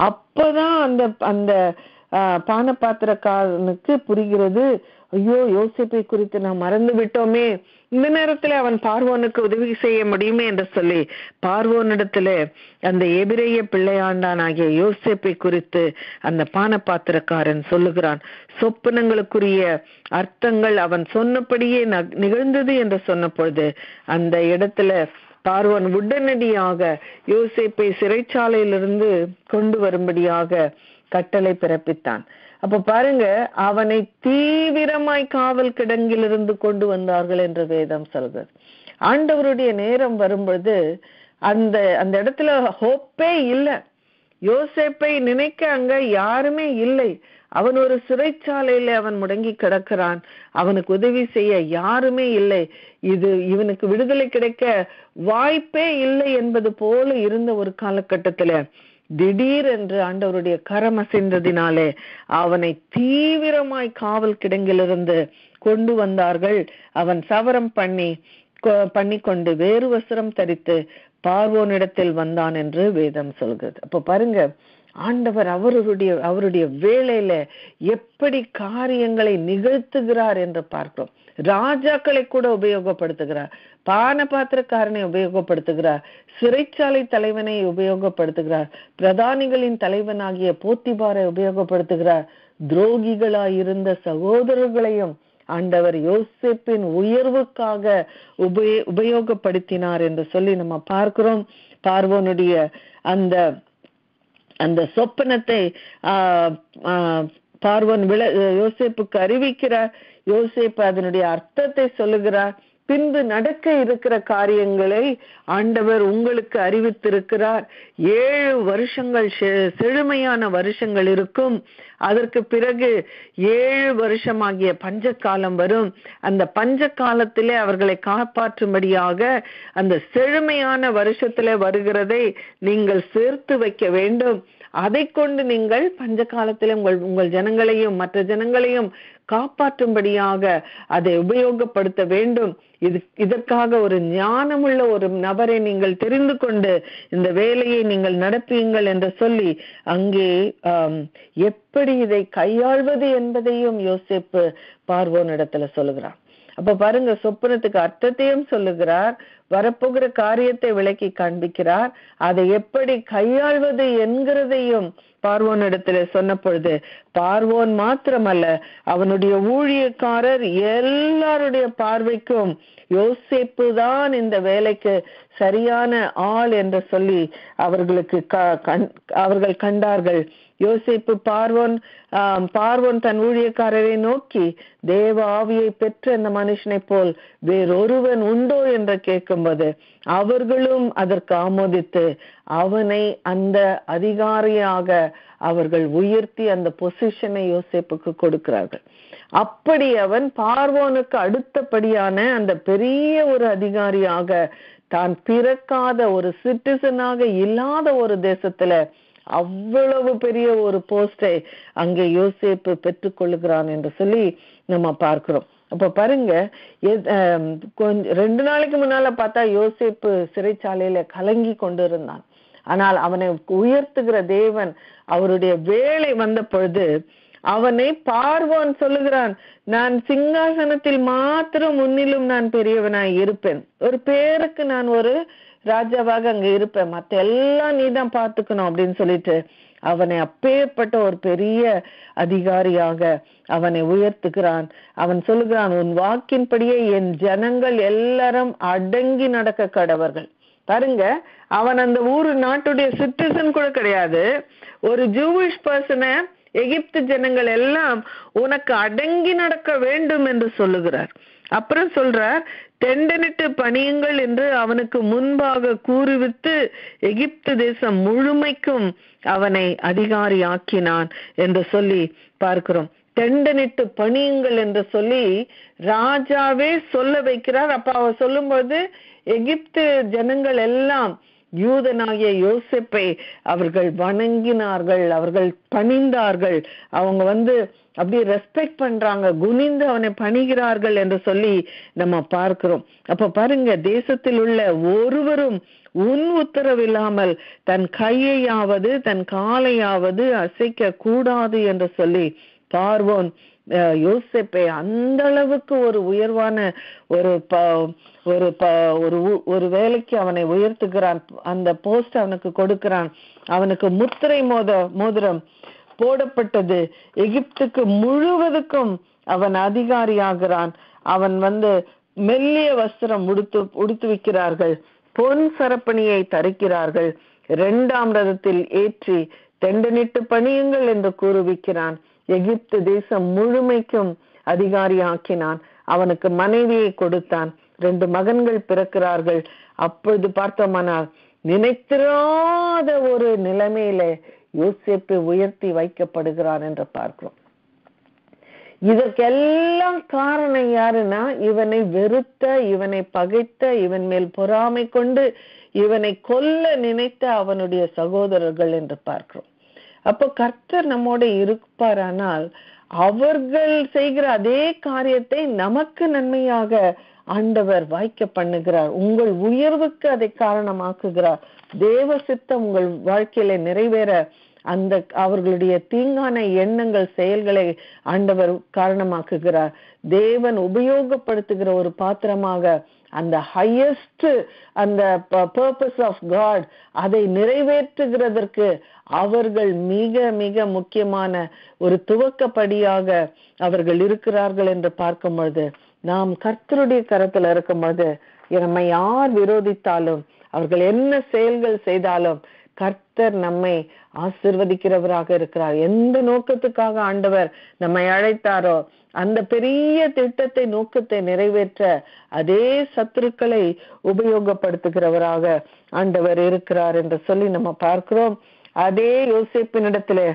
அப்பதான் அந்த பானபாத்திரக்காரனுக்கு புரிகிறது, ஐயோ, யோசேப்பை குறித்து நாம் மறந்து விட்டோமே, இந்த நேரத்துல அவன் பார்வோனுக்கு உதவி செய்ய முடியுமே என்று சொல்லி பார்வோனிடத்துல அந்த எபிரேய பிள்ளையாண்டான் ஆகிய யோசேப்பை குறித்து அந்த பானபாத்திரக்காரன் சொல்லுகிறான். சொப்பனங்களுக்குரிய அர்த்தங்கள் அவன் சொன்னபடியே நிகழ்ந்தது என்று சொன்ன பொழுது அந்த இடத்துல பார்வோன் உடனடியாக யோசேப்பை சிறைச்சாலையிலிருந்து கொண்டு வரும்படியாக கட்டளை பிறப்பித்தான். அப்ப பாருங்க, அவனை தீவிரமாய் காவல் கிடங்கிலிருந்து கொண்டு வந்தார்கள் என்று வேதம் சொல்கிறது. ஆண்டவருடைய நேரம் வரும்பொழுது அந்த இடத்துல ஹோப்பே இல்லை. யோசேப்பை நினைக்க அங்க யாருமே இல்லை. அவன் ஒரு சிறைச்சாலையில அவன் முடங்கி கிடக்கிறான். அவனுக்கு உதவி செய்ய யாருமே இல்லை. இவனுக்கு விடுதலை கிடைக்க வாய்ப்பே இல்லை என்பது போல இருந்த ஒரு காலகட்டத்துல திடீரென்று ஆண்டவருடைய கரம் அசைந்ததினாலே அவனை தீவிரமாய் காவல் கிடங்கிலிருந்து கொண்டு வந்தார்கள். அவன் சவரம் பண்ணி கொண்டு வேறு வஸ்திரம் தரித்து பார்வோனிடத்தில் வந்தான் என்று வேதம் சொல்கிறது. அப்ப பாருங்க, ஆண்டவர் அவருடைய வேளையில எப்படி காரியங்களை நிகழ்த்துகிறார் என்று பார்க்கிறோம். ராஜாக்களை கூட உபயோகப்படுத்துகிறார், பானபாத்திரக்காரனை உபயோகப்படுத்துகிறார், சிறைச்சாலை தலைவனை உபயோகப்படுத்துகிறார், பிரதானிகளின் தலைவனாகிய போத்திபாரை உபயோகப்படுத்துகிறார், துரோகிகளாயிருந்த சகோதரர்களையும் ஆண்டவர் யோசேப்பின் உயர்வுக்காக உபயோகப்படுத்தினார் என்று சொல்லி நம்ம பார்க்கிறோம். பார்வோனுடைய அந்த சொப்பனத்தை பார்வோன் யோசேப்புக்கு அறிவிக்கிறார். யோசேப்பு அதனுடைய அர்த்தத்தை சொல்லுகிறார். பின்பு நடக்க இருக்கிற காரியங்களை ஆண்டவர் உங்களுக்கு அறிவித்திருக்கிறார். 7 வருஷங்கள் செழுமையான வருஷங்கள் இருக்கும். அதற்கு பிறகு 7 வருஷமாகிய பஞ்ச காலம் வரும். அந்த பஞ்ச காலத்திலே அவர்களை காப்பாற்றும்படியாக அந்த செழுமையான வருஷத்திலே வருகிறதை நீங்கள் சேர்த்து வைக்க வேண்டும். அதை கொண்டு நீங்கள் பஞ்ச காலத்திலே உங்கள் ஜனங்களையும் மற்ற ஜனங்களையும் காப்பாற்றும்படியாக அதை உபயோகப்படுத்த வேண்டும். இதற்காக ஒரு ஞானமுள்ள ஒரு நபரை நீங்கள் தெரிந்து கொண்டு இந்த வேலையை நீங்கள் நடப்பீங்கள் என்று சொல்லி அங்கே எப்படி இதை கையாள்வது என்பதையும் யோசேப்பு பார்வோனிடத்துல சொல்லுகிறார். அப்ப பாருங்க, சொப்பனத்துக்கு அர்த்தத்தையும் சொல்லுகிறார், வரப்போகிற காரியத்தை விளக்கி காண்பிக்கிறார், அதை எப்படி கையாள்வது என்கிறதையும் பார்வோனிடத்துல சொன்ன பொழுது பார்வோன் மாத்திரமல்ல, அவனுடைய ஊழியக்காரர் எல்லாருடைய பார்வைக்கும் யோசேப்பு தான் இந்த வேலைக்கு சரியான ஆள் என்று சொல்லி அவர்கள் கண்டார்கள். யோசேப்பு பார்வோன் தன் ஊழியக்காரரை நோக்கி, தேவ ஆவியை பெற்ற இந்த மனுஷனை போல் வேறொருவன் உண்டோ என்று கேட்கும்போது அவர்களும் அதற்கு ஆமோதித்து அவனை அந்த அதிகாரியாக அவர்கள் உயர்த்தி அந்த பொசிஷனை யோசேப்புக்கு கொடுக்கிறார்கள். அப்படி அவன் பார்வோனுக்கு அடுத்தபடியான அந்த பெரிய ஒரு அதிகாரியாக, தான் பிறக்காத ஒரு சிட்டிசனாக இல்லாத ஒரு தேசத்துல அவ்வளவு பெரிய ஒரு போஸ்டை அங்கே யோசேப்பு பெற்றுக்கொள்ளுகிறான் என்று சொல்லி நம்ம பார்க்கிறோம். அப்ப பாருங்க, கொஞ்சம் 2 நாளைக்கு முன்னால பார்த்தா யோசேப்பு சிறைச்சாலையில கலங்கி கொண்டு இருந்தான். ஆனால் அவனை உயர்த்துகிற தேவன் அவருடைய வேலை வந்த பொழுது அவனை பார்வோன் சொல்லுகிறான், நான் சிங்காசனத்தில் மாத்திரம் முன்னிலும் நான் பெரியவனாய் இருப்பேன், ஒரு பேருக்கு நான் ஒரு ராஜாவாக அங்க இருப்பேன், மத்த எல்லாம் நீதான் பாத்துக்கணும் அப்படின்னு சொல்லிட்டு அவனை அப்பேற்பட்ட ஒரு பெரிய அதிகாரியாக அவனை உயர்த்துகிறான். அவன் சொல்லுகிறான், உன் வாக்கின்படியே என் ஜனங்கள் எல்லாரும் அடங்கி நடக்க கடவர்கள். பாருங்க, அவன் அந்த ஊரு நாட்டுடைய சிட்டிசன் கூட கிடையாது. ஒரு ஜூவிஷ் பர்சனை எகிப்து ஜனங்கள் எல்லாம் உனக்கு அடங்கி நடக்க வேண்டும் என்று சொல்லுகிறார். அப்புறம் சொல்றார், தெண்டனிட்டு பணியுங்கள் என்று அவனுக்கு முன்பாக கூறிவிட்டு எகிப்து தேசம் முழுமைக்கும் அவனை அதிகாரி ஆக்கினான் என்று சொல்லி பார்க்கிறோம். தெண்டனிட்டு பணியுங்கள் என்று சொல்லி ராஜாவே சொல்ல வைக்கிறார். அப்ப அவர் சொல்லும்போது எகிப்து ஜனங்கள் எல்லாம் யூதனாகிய யோசேப்பை அவர்கள் வணங்கினார்கள், அவர்கள் பணிந்தார்கள், அவங்க அப்படியே ரெஸ்பெக்ட் பண்றாங்க, குனிந்து அவனை பணிகிறார்கள் என்று சொல்லி நம்ம பார்க்கிறோம். அப்ப பாருங்க, தேசத்தில் உள்ள ஒருவரும் உன் உத்தரவில்லாமல் தன் கையையாவது தன் காலையாவது அசைக்க கூடாது என்று சொல்லி பார்வோன் யோசேப்பை அந்த அளவுக்கு ஒரு உயர்வான ஒரு வேலைக்கு அவனை உயர்த்துகிறான். அந்த போஸ்ட் அவனுக்கு கொடுக்கிறான். அவனுக்கு முத்திரை மோதிரம் போடப்பட்டது. எகிப்துக்கு முழுவதுக்கும் அவன் அதிகாரியாகிறான். அவன் மெல்லிய வஸ்திரம் உடுத்து வைக்கிறார்கள், பொன் சரப்பணியை தரிக்கிறார்கள், 2ஆம் ரதத்தில் ஏற்றி தெண்டனிட்டு பணியுங்கள் என்று கூறுவிக்கிறான். எகிப்து தேசம் முழுமைக்கும் அதிகாரி ஆக்கினான். அவனுக்கு மனைவியை கொடுத்தான். 2 மகன்கள் பிறக்கிறார்கள். அப்பொழுது பார்த்தோமானால் நினைத்திராத ஒரு நிலைமையில யோசேப்பு உயர்த்தி வைக்கப்படுகிறான் என்று பார்க்கிறோம். இதற்கெல்லாம் காரணம் யாருன்னா, இவனை வெறுத்த, இவனை பகைத்த, இவன் மேல் பொறாமை கொண்டு இவனை கொல்ல நினைத்த அவனுடைய சகோதரர்கள் என்று பார்க்கிறோம். அப்போ கர்த்தர் நம்மோட இருப்பாரானால் அவர்கள் செய்கிற அதே காரியத்தை நமக்கு நன்மையாக ஆண்டவர் வாய்க்க பண்ணுகிறார். உங்கள் உயர்வுக்கு அதை காரணமாக்குகிறார். தேவ சித்தம் உங்கள் வாழ்க்கையில நிறைவேற அந்த அவர்களுடைய தீங்கான எண்ணங்கள் செயல்களை ஆண்டவர் காரணமாக்குகிறார். தேவன் உபயோகப்படுத்துகிற ஒரு பாத்திரமாக அந்த ஹையஸ்ட் அந்த பர்பஸ் ஆஃப் காட் அதை நிறைவேற்றுகிறதற்கு அவர்கள் மிக மிக முக்கியமான ஒரு துவக்கப்படியாக அவர்கள் இருக்கிறார்கள் என்று பார்க்கும் பொழுது, நாம் கர்த்தருடைய கரத்துல இருக்கும் பொழுது நம்மை யார் விரோதித்தாலும், அவர்கள் என்ன செயல்கள் செய்தாலும் கர்த்தர் நம்மை ஆசீர்வதிக்கிறவராக இருக்கிறார். எந்த நோக்கத்துக்காக ஆண்டவர் நம்மை அழைத்தாரோ அந்த பெரிய திட்டத்தை நோக்கத்தை நிறைவேற்ற அதே சத்துருக்களை உபயோகப்படுத்துகிறவராக ஆண்டவர் இருக்கிறார் என்று சொல்லி நம்ம பார்க்கிறோம். அதே யோசேப்பினிடத்திலே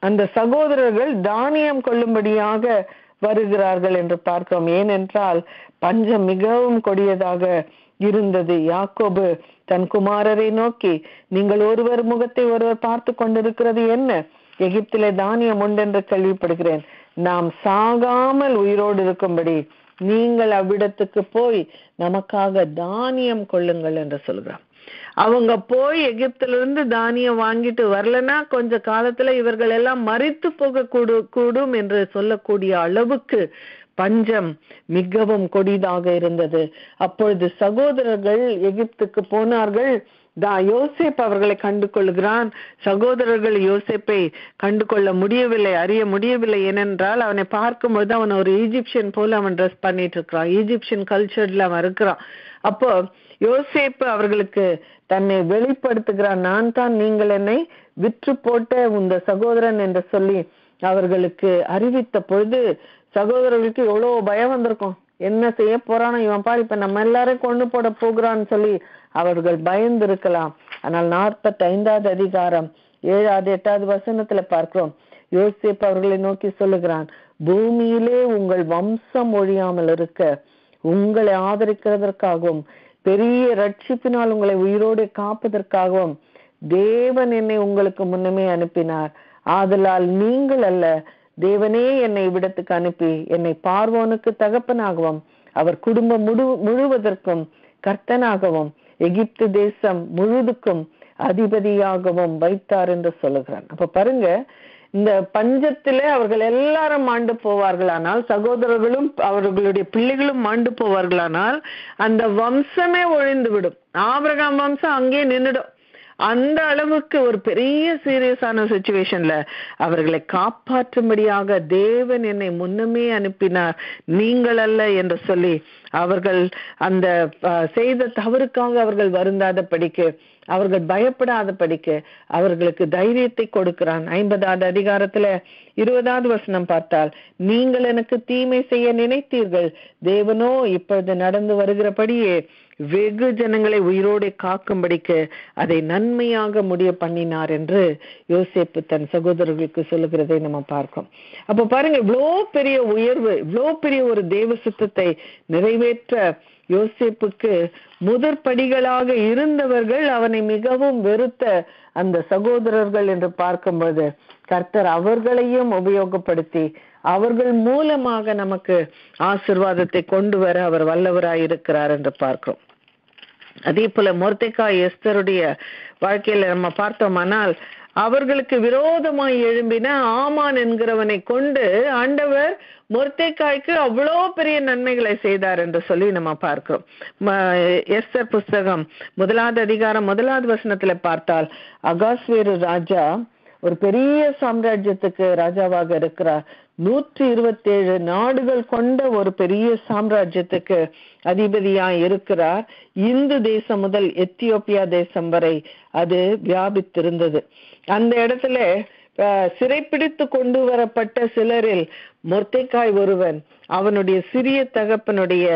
அந்த சகோதரர்கள் தானியம் கொள்ளும்படியாக வருகிறார்கள் என்று பார்க்கிறோம். ஏனென்றால் பஞ்சம் மிகவும் கொடியதாக இருந்தது. யாக்கோபு தன் குமாரரை நோக்கி, நீங்கள் ஒருவர் முகத்தை ஒருவர் பார்த்து கொண்டிருக்கிறது என்ன? எகிப்திலே தானியம் உண்டென்று கேள்விப்படுகிறேன். நாம் சாகாமல் உயிரோடு இருக்கும்படி நீங்கள் அவ்விடத்துக்கு போய் நமக்காக தானியம் கொள்ளுங்கள் என்று சொல்கிறார். அவங்க போய் எகிப்திலிருந்து தானியம் வாங்கிட்டு வரலன்னா கொஞ்ச காலத்துல இவர்கள் எல்லாம் மரித்து போக கூடும் என்று சொல்லக்கூடிய அளவுக்கு பஞ்சம் மிகவும் கொடிதாக இருந்தது. அப்பொழுது சகோதரர்கள் எகிப்துக்கு போனார்கள். யோசேப் அவர்களை கண்டு கொள்கிறான். சகோதரர்கள் யோசேப்பை கண்டு கொள்ள முடியவில்லை, அறிய முடியவில்லை. ஏனென்றால் அவனை பார்க்கும்போது அவன் ஒரு ஈஜிப்சியன் போல அவன் ட்ரெஸ் பண்ணிட்டு இருக்கிறான். ஈஜிப்சியன் கல்ச்சர்ல அவன் இருக்கிறான். அப்போ யோசேப்பு அவர்களுக்கு தன்னை வெளிப்படுத்துகிறான். நான் தான் நீங்கள் என்னை விற்று போட்ட உந்த சகோதரன் என்று சொல்லி அவர்களுக்கு அறிவித்த பொழுது சகோதரர்களுக்கு எவ்வளவு பயம் வந்திருக்கும். என்ன செய்ய போறானோ இவன் பாரு, இப்ப நம்ம எல்லாரும் கொண்டு போட போகிறான்னு சொல்லி அவர்கள் பயந்து இருக்கலாம். ஆனால் 45வது அதிகாரம் 7வது 8வது வசனத்துல பார்க்கிறோம். யோசேப்பு அவர்களை நோக்கி சொல்லுகிறான், பூமியிலே உங்கள் வம்சம் ஒழியாமல் இருக்க உங்களை ஆதரிக்கிறதற்காகவும் பெரிய ரட்சிப்பினால் உங்களை உயிரோடு காப்பதற்காகவும் தேவன் என்னை உங்களுக்கு முன்னமே அனுப்பினார், ஆதலால் நீங்கள் அல்ல, தேவனே என்னை இவ்விடத்துக்கு அனுப்பி என்னை பார்வோனுக்கு தகப்பனாகவும் அவர் குடும்பம் முழுவதற்கும் கர்த்தனாகவும் எகிப்து தேசம் முழுதுக்கும் அதிபதியாகவும் வைத்தார் என்று சொல்லுகிறான். அப்ப பாருங்க, இந்த பஞ்சத்திலே அவர்கள் எல்லாரும் மாண்டு போவார்களானால், சகோதரர்களும் அவர்களுடைய பிள்ளைகளும் மாண்டு போவார்களானால், அந்த வம்சமே ஒழிந்து விடும். ஆபிரகாம் வம்சம் அங்கே நின்றுடும். அந்த அளவுக்கு ஒரு பெரிய சீரியஸான சிச்சுவேஷன்ல அவர்களை காப்பாற்றும்படியாக தேவன் என்னை முன்னமே அனுப்பினார், நீங்கள் அல்ல என்று சொல்லி அவர்கள் அந்த செய்த தவறுக்காக அவர்கள் வருந்தாத படிக்க, அவர்கள் பயப்படாத படிக்க அவர்களுக்கு தைரியத்தை கொடுக்கிறான். 50வது அதிகாரத்துல 20வது வசனம் பார்த்தால், நீங்கள் எனக்கு தீமை செய்ய நினைத்தீர்கள், தேவனோ இப்பொழுது நடந்து வருகிறபடியே வெகு ஜனங்களை உயிரோடு காக்கும்படிக்கு அதை நன்மையாக முடிய பண்ணினார் என்று யோசேப்பு தன் சகோதரர்களுக்கு சொல்லுகிறதை நம்ம பார்க்கிறோம். அப்ப பாருங்க, இவ்வளோ பெரிய உயர்வு, இவ்வளோ பெரிய ஒரு தேவ சித்தத்தை நிறைவேற்ற யோசேப்புக்கு முதற்படிகளாக இருந்தவர்கள் அவனை மிகவும் வெறுத்த அந்த சகோதரர்கள் என்று பார்க்கும்போது, கர்த்தர் அவர்களையும் உபயோகப்படுத்தி அவர்கள் மூலமாக நமக்கு ஆசீர்வாதத்தை கொண்டு வர அவர் வல்லவராய் இருக்கிறார் என்று பார்க்கிறோம். அதே போல மொர்தெகாய் எஸ்தருடைய வாழ்க்கையில நம்ம பார்த்தோமானால், அவர்களுக்கு விரோதமாய் எழும்பின ஆமான் என்கிறவனை கொண்டு ஆண்டவர் மொர்தெகாய்க்கு அவ்வளோ பெரிய நன்மைகளை செய்தார் என்று சொல்லி நம்ம பார்க்கிறோம். எஸ்தர் புஸ்தகம் 1வது அதிகாரம் 1வது வசனத்துல பார்த்தால், அகாஸ்வேரு ராஜா ஒரு பெரிய சாம்ராஜ்யத்துக்கு ராஜாவாக இருக்கிறார். 127 நாடுகள் கொண்ட ஒரு பெரிய சாம்ராஜ்யத்துக்கு அதிபதியாய் இருக்கிறார். இந்து தேசம் முதல் எத்தியோப்பியா தேசம் வரை அது வியாபித்திருந்தது. அந்த இடத்துல சிறைப்பிடித்து கொண்டு வரப்பட்ட சிலரில் மொர்தெகாய் ஒருவன். அவனுடைய சிறிய தகப்பனுடைய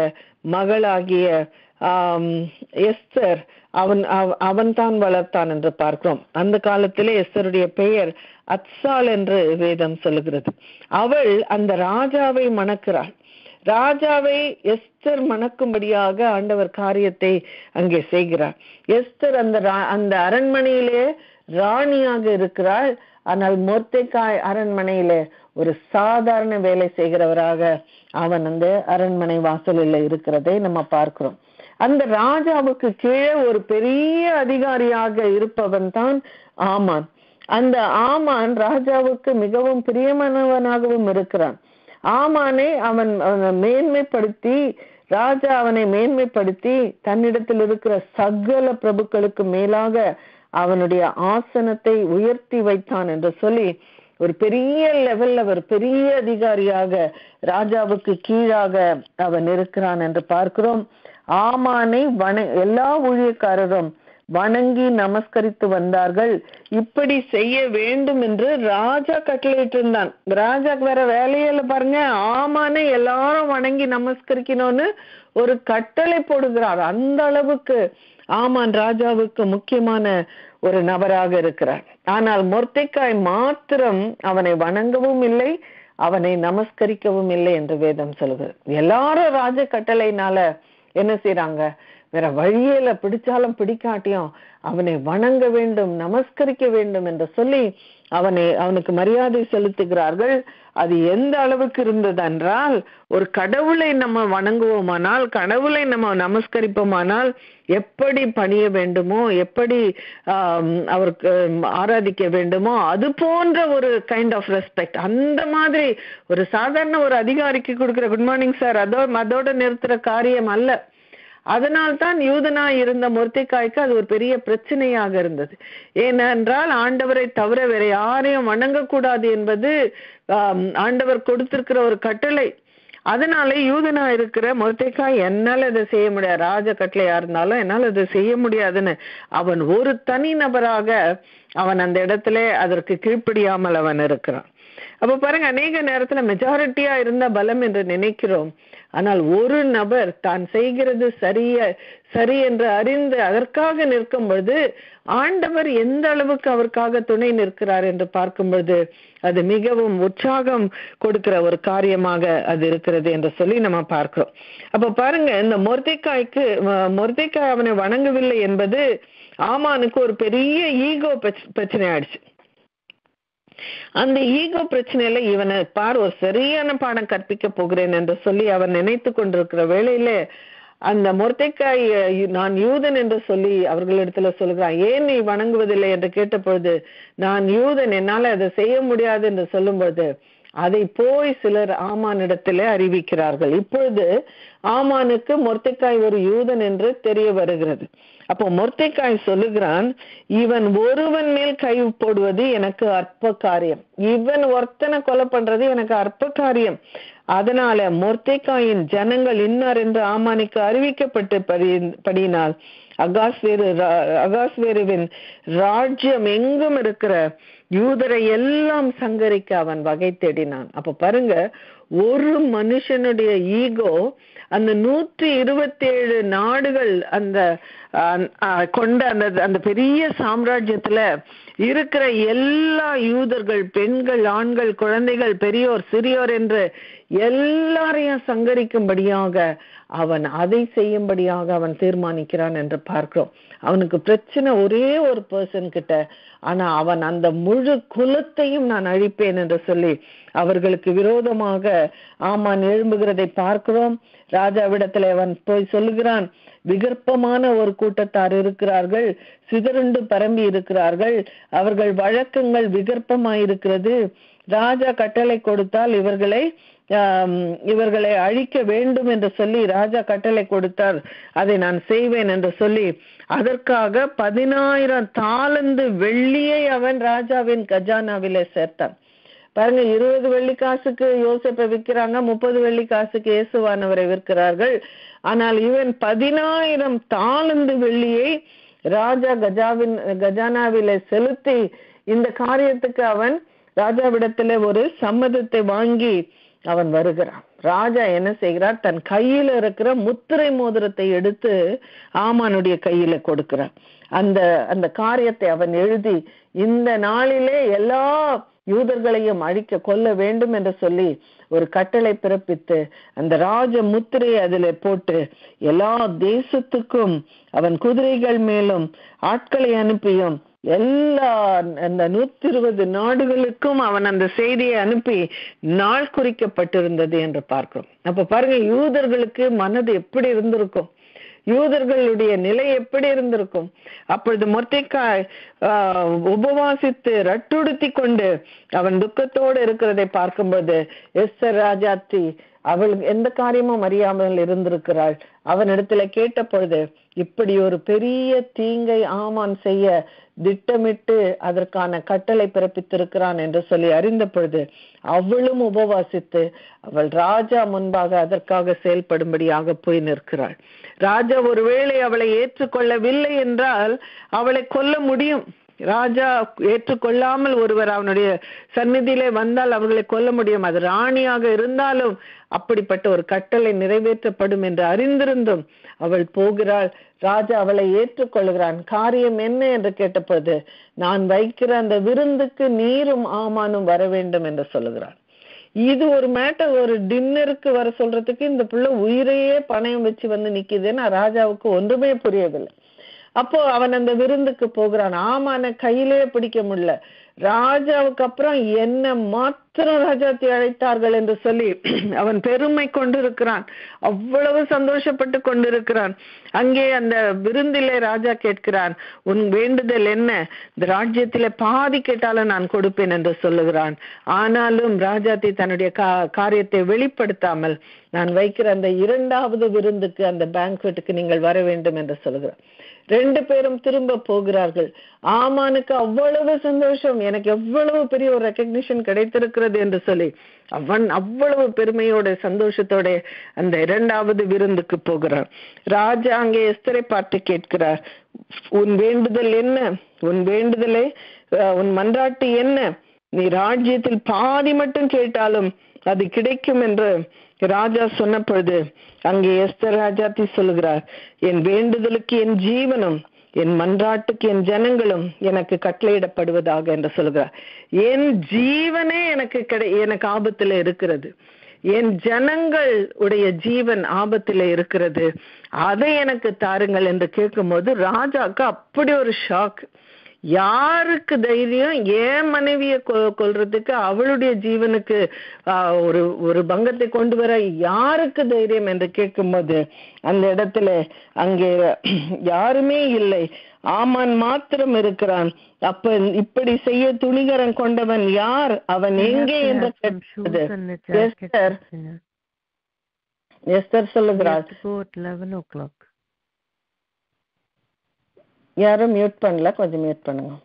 மகளாகிய எஸ்தர் அவன் தான் வளர்த்தான் என்று பார்க்கிறோம். அந்த காலத்திலே எஸ்தருடைய பெயர் அத்சால் என்று வேதம் சொல்லுகிறது. அவள் அந்த ராஜாவை மணக்கிறாள். ராஜாவை எஸ்தர் மணக்கும்படியாக ஆண்டவர் காரியத்தை அங்கே செய்கிறார். எஸ்தர் அந்த அரண்மனையிலே ராணியாக இருக்கிறாள். ஆனால் மொர்தெகாய் அரண்மனையிலே ஒரு சாதாரண வேலை செய்கிறவராக அவன் அந்த அரண்மனை வாசலில் இருக்கிறதை நம்ம பார்க்கிறோம். அந்த ராஜாவுக்கு கீழே ஒரு பெரிய அதிகாரியாக இருப்பவன் தான் ஆமான். அந்த ஆமான் ராஜாவுக்கு மிகவும் பிரியமானவனாகவும் இருக்கிறான். ஆமானை அவன் மேன்மைப்படுத்தி, ராஜா அவனை மேன்மைப்படுத்தி தன்னிடத்தில் இருக்கிற சகல பிரபுக்களுக்கு மேலாக அவனுடைய ஆசனத்தை உயர்த்தி வைத்தான் என்று சொல்லி ஒரு பெரிய லெவல்ல ஒரு பெரிய அதிகாரியாக ராஜாவுக்கு கீழாக அவன் இருக்கிறான் என்று பார்க்கிறோம். ஆமானை எல்லா ஊழியக்காரரும் வணங்கி நமஸ்கரித்து வந்தார்கள். இப்படி செய்ய வேண்டும் என்று ராஜா கட்டளையிட்டு இருந்தான். ராஜாக்கு வேற வேலையில பாருங்க, ஆமானை எல்லாரும் வணங்கி நமஸ்கரிக்கணும்னு ஒரு கட்டளை போடுகிறார். அந்த அளவுக்கு ஆமான் ராஜாவுக்கு முக்கியமான ஒரு நபராக இருக்கிறார். ஆனால் மொர்தெகாய் மாத்திரம் அவனை வணங்கவும் இல்லை, அவனை நமஸ்கரிக்கவும் இல்லை என்று வேதம் சொல்கிறது. எல்லாரும் ராஜ கட்டளையினால என்ன செய்யறாங்க, வேற வழியில பிடிச்சாலும் பிடிக்காட்டியும் அவனை வணங்க வேண்டும், நமஸ்கரிக்க வேண்டும் என்று சொல்லி அவனுக்கு மரியாதை செலுத்துகிறார்கள். அது எந்த அளவுக்கு இருந்தது என்றால், ஒரு கடவுளை நம்ம வணங்குவோமானால், கடவுளை நம்ம நமஸ்கரிப்போமானால் எப்படி பணிய வேண்டுமோ, எப்படி அவருக்கு ஆராதிக்க வேண்டுமோ, அது போன்ற ஒரு கைண்ட் ஆஃப் ரெஸ்பெக்ட், அந்த மாதிரி ஒரு சாதாரண ஒரு அதிகாரிக்கு கொடுக்கிற குட் மார்னிங் சார் அதோட நிறுத்துற காரியம் அல்ல. அதனால்தான் யூதனாய் இருந்த மொர்தெகாய்க்கு அது ஒரு பெரிய பிரச்சனையாக இருந்தது. ஏனென்றால் ஆண்டவரை தவிர வேற யாரையும் வணங்கக்கூடாது என்பது ஆண்டவர் கொடுத்திருக்கிற ஒரு கட்டளை. அதனால யூதனா இருக்கிற மொர்தெகாய் என்னால இதை செய்ய முடியாது, ராஜ கட்டளையா இருந்தாலும் என்னால இதை செய்ய முடியாதுன்னு அவன் ஒரு தனி நபராக அவன் அந்த இடத்துல அதற்கு கீழ்ப்படியாமல் அவன் இருக்கிறான். அப்ப பாருங்க, அநேக நேரத்துல மெஜாரிட்டியா இருந்த பலம் என்று நினைக்கிறோம். ஆனால் ஒரு நபர் தான் செய்கிறது சரி என்று அறிந்து அதற்காக நிற்கும் பொழுது ஆண்டவர் எந்த அளவுக்கு அவருக்காக துணை நிற்கிறார் என்று பார்க்கும் பொழுது அது மிகவும் உற்சாகம் கொடுக்கிற ஒரு காரியமாக அது இருக்கிறது என்று சொல்லி நம்ம பார்க்கிறோம். அப்ப பாருங்க, இந்த மொர்தெக்காய் அவனை வணங்கவில்லை என்பது ஆமானுக்கு ஒரு பெரிய ஈகோ பிரச்சனை ஆயிடுச்சு. அந்த ஈகோ பிரச்சனையில இவனை ஒரு சரியான பாடம் கற்பிக்க போகிறேன் என்று சொல்லி அவன் நினைத்து கொண்டிருக்கிற வேளையில அந்த மொர்தெக்காய் நான் யூதன் என்று சொல்லி அவர்களிடத்துல சொல்லுகிறான். ஏன் நீ வணங்குவதில்லை என்று கேட்ட பொழுது, நான் யூதன், என்னால அதை செய்ய முடியாது என்று சொல்லும் பொழுது அதை போய் சிலர் ஆமானிடத்திலே அறிவிக்கிறார்கள். இப்பொழுது ஆமானுக்கு மொர்தெக்காய் ஒரு யூதன் என்று தெரிய வருகிறது. அப்போ மொர்தெக்காய் சொல்லுகிறான், இவன் ஒருவன் மேல் கை போடுவது எனக்கு அற்ப காரியம், இவன் ஒருத்தனை கொலை பண்றது எனக்கு அற்ப காரியம். அதனால மொர்தெக்காயின் ஜனங்கள் இன்னார் என்று ஆமானுக்கு அறிவிக்கப்பட்டு படியினால் அகாஸ்வேருவின் ராஜ்யம் எங்கும் இருக்கிற யூதரை எல்லாம் சங்கரிக்க அவன் வகை தேடினான். அப்ப பாருங்க, ஒரு மனுஷனுடைய ஈகோ அந்த 127 நாடுகள் அந்த கொண்ட அந்த பெரிய சாம்ராஜ்யத்துல இருக்கிற எல்லா யூதர்கள், பெண்கள், ஆண்கள், குழந்தைகள், பெரியோர், சிறியோர் என்று எல்லாரையும் சங்கரிக்கும்படியாக அவன் அதை செய்யும்படியாக அவன் தீர்மானிக்கிறான் என்று பார்க்கிறோம். அவனுக்கு பிரச்சனை ஒரே ஒரு பர்சன் கிட்ட, ஆனா அவன் அந்த முழு குலத்தையும் நான் அழிப்பேன் என்று சொல்லி அவர்களுக்கு விரோதமாக ஆமான் எழும்புகிறதை பார்க்கிறோம். ராஜாவிடத்துல அவன் போய் சொல்லுகிறான், விகற்பமான ஒரு கூட்டத்தார் இருக்கிறார்கள், சிதறுண்டு பரம்பி இருக்கிறார்கள், அவர்கள் வழக்கங்கள் விகற்பமாயிருக்கிறது, ராஜா கட்டளை கொடுத்தால் இவர்களை அழிக்க வேண்டும் என்று சொல்லி ராஜா கட்டளை கொடுத்தார், அதை நான் செய்வேன் என்று சொல்லி அதற்காக 10,000 தாலந்து வெள்ளியை அவன் ராஜாவின் கஜானாவிலே சேர்த்தான். பாருங்க, 20 வெள்ளிக்காசுக்கு யோசேப்பை விற்கிறாங்க, 30 வெள்ளிக்காசுக்கு இயேசுவானவரை விற்கிறார்கள். ஆனால் இவன் 10,000 தாலந்து வெள்ளியை ராஜா கஜானாவிலே செலுத்தி இந்த காரியத்துக்கு அவன் ராஜாவிடத்துல ஒரு சம்மதத்தை வாங்கி அவன் வருகிறான். ராஜா என்ன செய்கிறார், தன் கையில இருக்கிற முத்திரை மோதிரத்தை எடுத்து ஆமானுடைய கையில கொடுக்கிறான். அந்த காரியத்தை அவன் எழுதி இந்த நாளிலே எல்லா யூதர்களையும் அழிக்க கொல்ல வேண்டும் என்று சொல்லி ஒரு கட்டளை பிறப்பித்து அந்த ராஜ முத்திரையை அதில் போட்டு எல்லா தேசத்துக்கும் அவன் குதிரைகள் மேலும் ஆட்களை அனுப்பியும் எல்லா அந்த 120 நாடுகளுக்கும் அவன் அந்த செய்தியை அனுப்பி நாள் குறிக்கப்பட்டிருந்தது என்று பார்க்கிறோம். அப்ப பாருங்க, யூதர்களுக்கு மனது எப்படி இருந்திருக்கும், யூதர்களுடைய நிலை எப்படி இருந்திருக்கும். அப்பொழுது மொர்தெக்காய் உபவாசித்து ரட்டுடுத்தி கொண்டு அவன் துக்கத்தோடு இருக்கிறதை பார்க்கும்போது எஸ்தர் ராஜாத்தி அவள் எந்த காரியமும் அறியாமல் இருந்திருக்கிறாள். அவனிடத்துல கேட்ட பொழுது இப்படி ஒரு பெரிய தீங்கை ஆமான் செய்ய திட்டமிட்டு அதற்கான கட்டளை பிறப்பித்திருக்கிறான் என்று சொல்லி அறிந்த பொழுது அவளும் உபவாசித்து அவள் ராஜா முன்பாக அதற்காக செயல்படும்படியாக போய் நிற்கிறாள். ராஜா ஒருவேளை அவளை ஏற்றுக்கொள்ளவில்லை என்றால் அவளை கொல்ல முடியும். ராஜா ஏற்றுக்கொள்ளாமல் ஒருவர் அவனுடைய சந்நிதியிலே வந்தால் அவர்களை கொல்ல முடியும். அது ராணியாக இருந்தாலும் அப்படிப்பட்ட ஒரு கட்டளை நிறைவேற்றப்படும் என்று அறிந்திருந்தும் அவள் போகிறாள். ராஜா அவளை ஏற்றுக்கொள்கிறான். காரியம் என்ன என்று கேட்டபோது, நான் வைக்கிற அந்த விருந்துக்கு நீரும் ஆமானும் வர வேண்டும் என்று சொல்லுகிறான். இது ஒரு மேட்டர், ஒரு டின்னருக்கு வர சொல்றதுக்கு இந்த பிள்ளை உயிரையே பணயம் வச்சு வந்து நிக்குதுன்னா ராஜாவுக்கு ஒன்றுமே புரியவில்லை. அப்போ அவன் அந்த விருந்துக்கு போகிறான். ஆமான கையிலே பிடிக்க முடியல. ராஜாவுக்கு அப்புறம் என்ன மாத்திரம் ராஜாத்தை அழைத்தார்கள் என்று சொல்லி அவன் பெருமை கொண்டிருக்கிறான், அவ்வளவு சந்தோஷப்பட்டு கொண்டிருக்கிறான். அங்கே அந்த விருந்திலே ராஜா கேட்கிறான், உன் வேண்டுதல் என்ன? இந்த ராஜ்யத்திலே பாதி கேட்டாலும் நான் கொடுப்பேன் என்று சொல்லுகிறான். ஆனாலும் ராஜாத்தி தன்னுடைய காரியத்தை வெளிப்படுத்தாமல், நான் வைக்கிற அந்த 2வது விருந்துக்கு, அந்த பேங்க்வெட்டுக்கு நீங்கள் வர வேண்டும் என்று சொல்லுகிறான். 2 பேரும் திரும்ப போகிறார்கள். ஆமானுக்கு அவ்வளவு சந்தோஷம், எனக்கு எவ்வளவு பெரிய ஒரு ரெகக்னிஷன் கிடைத்திருக்கிறது என்று சொல்லி அவன் அவ்வளவு பெருமையோட சந்தோஷத்தோட அந்த 2வது விருந்துக்கு போகிறான். ராஜா அங்கே எஸ்தரை பார்த்து கேட்கிறார், உன் வேண்டுதல் என்ன? உன் வேண்டுதலை, உன் மன்றாட்டு என்ன? நீ ராஜ்யத்தில் பாதி மட்டும் கேட்டாலும் அது கிடைக்கும் என்று ராஜா சொன்ன பொழுது அங்கே எஸ்தர் ராஜாத்தி சொல்லுகிறார், என் வேண்டுதலுக்கு என் ஜீவனும் என் மன்றாட்டுக்கு என் ஜனங்களும் எனக்கு கட்டளையிடப்படுவதாக என்று சொல்லுகிறார். என் ஜீவனே எனக்கு ஆபத்துல இருக்கிறது, என் ஜனங்கள் உடைய ஜீவன் ஆபத்துல இருக்கிறது, அதை எனக்கு தாருங்கள் என்று கேட்கும் போது ராஜாக்கு அப்படி ஒரு ஷாக். யாருக்கு தைரியம் ஏன் மனைவியை கொல்றதுக்கு, அவளுடைய ஜீவனுக்கு ஒரு ஒரு பங்கத்தை கொண்டு வர யாருக்கு தைரியம் என்று கேட்கும் போது அந்த இடத்துல அங்கே யாருமே இல்லை, ஆமான் மாத்திரம் இருக்கிறான். அப்ப இப்படி செய்ய துணிகரம் கொண்டவன் யார், அவன் எங்கே என்று கேட்டது எஸ்தர் சொல்லுகிறார். யாரும் மியூட் பண்ணல, கொஞ்சம் மியூட் பண்ணுங்க.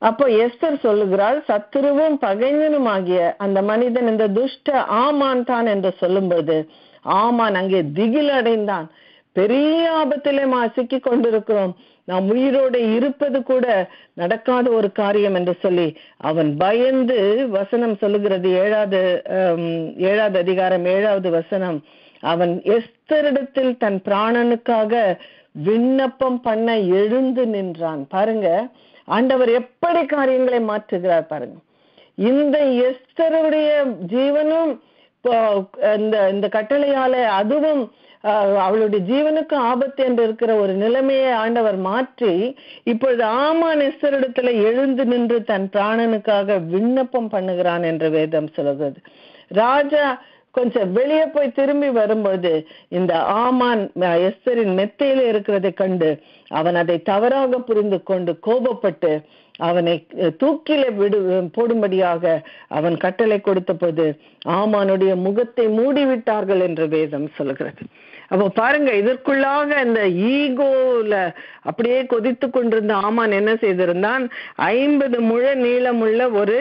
அப்போ எஸ்தர் சொல்லுகிறாள், சத்துருவும் பகைஞனும் ஆகிய அந்த மனிதன் இந்த துஷ்ட ஆமான் தான் என்று சொல்லும்போது ஆமான் அங்கே திகில் அடைந்தான். பெரிய ஆபத்திலே சிக்கி கொண்டிருக்கிறோம், நாம் உயிரோடு இருப்பது கூட நடக்காத ஒரு காரியம் என்று சொல்லி அவன் பயந்து, வசனம் சொல்லுகிறது 7வது அதிகாரம் 7வது வசனம், அவன் எஸ்தரிடத்தில் தன் பிராணனுக்காக விண்ணப்பம் பண்ண எழுந்து நின்றான். பாருங்க ஆண்டவர் எப்படி காரியங்களை மாற்றுகிறார் பாருங்க. இந்த எஸ்தருடைய ஜீவனும் இந்த கட்டளையால அதுவும் அவளுடைய ஜீவனுக்கு ஆபத்து என்று இருக்கிற ஒரு நிலைமையை ஆண்டவர் மாற்றி இப்பொழுது ஆமான் எஸ்தரிடத்துல எழுந்து நின்று தன் பிராணனுக்காக விண்ணப்பம் பண்ணுகிறான் என்று வேதம் சொல்லுகிறது. ராஜா கொஞ்சம் வெளியே போய் திரும்பி வரும்போது இந்த ஆமான் எஸ்தரின் மெத்தையில இருக்கிறதை கண்டு அவன் அதை தவறாக புரிந்து கொண்டு கோபப்பட்டு அவனை தூக்கில போடும்படியாக அவன் கட்டளை கொடுத்த போது ஆமானுடைய முகத்தை மூடிவிட்டார்கள் என்று வேதம் சொல்லுகிறது. அப்போ பாருங்க, இதற்குள்ளாக இந்த ஈகோல அப்படியே கொதித்து கொண்டிருந்த ஆமான் என்ன செய்திருந்தான், 50 முழ நீளமுள்ள ஒரு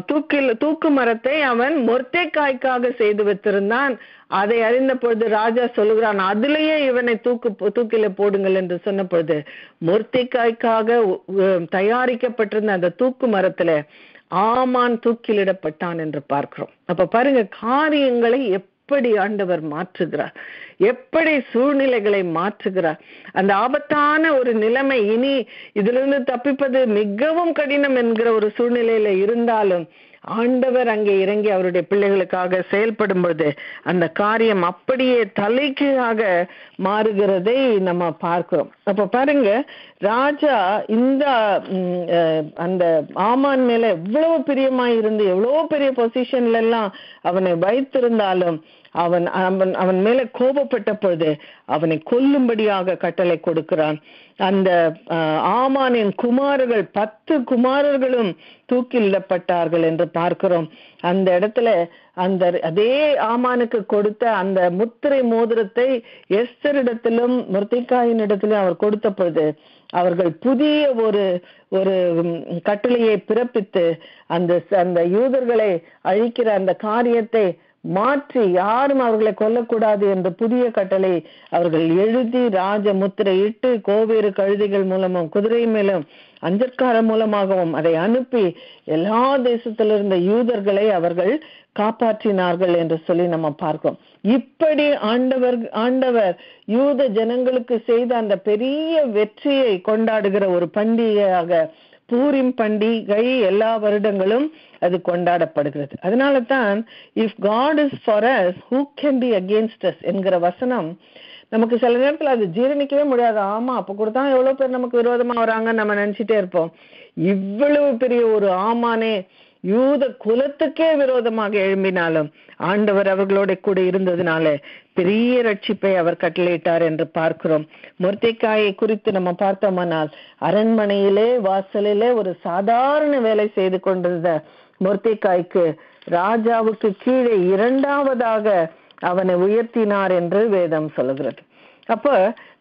தூக்கு மரத்தை அவன் மொர்தெக்காய்க்காக செய்து வைத்திருந்தான். அதை அறிந்த பொழுது ராஜா சொல்லுகிறான், அதிலேயே இவனை தூக்கில போடுங்கள் என்று சொன்ன பொழுது மொர்தெக்காய்க்காக தயாரிக்கப்பட்டிருந்த அந்த தூக்கு மரத்துல ஆமான் தூக்கிலிடப்பட்டான் என்று பார்க்கிறோம். அப்ப பாருங்க காரியங்களை எப்படி ஆண்டவர் மாற்றுகிறார், எப்படி சூழ்நிலைகளை மாற்றுகிறார். அந்த ஆபத்தான ஒரு நிலைமை, இனி இதிலிருந்து தப்பிப்பது மிகவும் கடினம் என்கிற ஒரு சூழ்நிலையில இருந்தாலும் ஆண்டவர் அங்கே இறங்கி அவருடைய பிள்ளைகளுக்காக செயல்படும் பொழுது அந்த காரியம் அப்படியே தலைகீழாக மாறுகிறதை நம்ம பார்க்கிறோம். அப்ப பாருங்க, ராஜா இந்த அந்த ஆமான் மேல எவ்வளவு பிரியமாய் இருந்து எவ்வளவு பெரிய பொசிஷன்ல எல்லாம் அவனை வைத்திருந்தாலும் அவன் மேல கோபப்பட்ட பொழுது அவனை கொல்லும்படியாக கட்டளை கொடுக்கிறான். அந்த ஆமானின் குமாரர்கள் 10 குமாரர்களும் தூக்கிலிடப்பட்டார்கள் என்று பார்க்கிறோம். அந்த இடத்துல அதே ஆமானுக்கு கொடுத்த அந்த முத்திரை மோதிரத்தை எஸ்தரிடத்திலும் மொர்தெக்காயின் இடத்திலும் அவர் கொடுத்த பொழுது அவர்கள் புதிய ஒரு கட்டளையை பிறப்பித்து அந்த யூதர்களை அழிக்கிற அந்த காரியத்தை மாற்றி யாரும் அவர்களை கொல்லக்கூடாது என்ற புதிய கட்டளை அவர்கள் எழுதி ராஜ முத்திரை இட்டு கோவேறு கழுதைகள் மூலமும் குதிரை மேலும் அஞ்சற்கார மூலமாகவும் அதை அனுப்பி எல்லா தேசத்திலிருந்த யூதர்களை அவர்கள் காப்பாற்றினார்கள் என்று சொல்லி நம்ம பார்க்கிறோம். இப்படி ஆண்டவர் யூத ஜனங்களுக்கு செய்த அந்த பெரிய வெற்றியை கொண்டாடுகிற ஒரு பண்டிகையாக பூரிம் பண்டிகை எல்லா வருடங்களும் அது கொண்டாடப்படுகிறது. அதனால தான் if God is for us who can be against us என்கிற வசனம் நமக்கு சில நேரத்துல அது ஜீரணிக்கவே முடியாது. ஆமா, அப்ப கூட தான் எவ்வளவு பேர் நமக்கு விரோதமா வராங்கன்னு நம்ம நினைச்சிட்டே இருப்போம். இவ்வளவு பெரிய ஒரு ஆமானே யூத குலத்துக்கே விரோதமாக எழும்பினாலும் ஆண்டவர் அவர்களோட கூட இருந்ததுனால பெரிய ரட்சிப்பை அவர் கட்டளையிட்டார் என்று பார்க்கிறோம். மொர்தெக்காயை குறித்து நம்ம பார்த்தோமானால் அரண்மனையிலே வாசலிலே ஒரு சாதாரண வேலை செய்து கொண்டிருந்த மொர்தெக்காய்க்கு ராஜாவுக்கு கீழே 2வதாக அவனை உயர்த்தினார் என்று வேதம் சொல்லுகிறது. அப்ப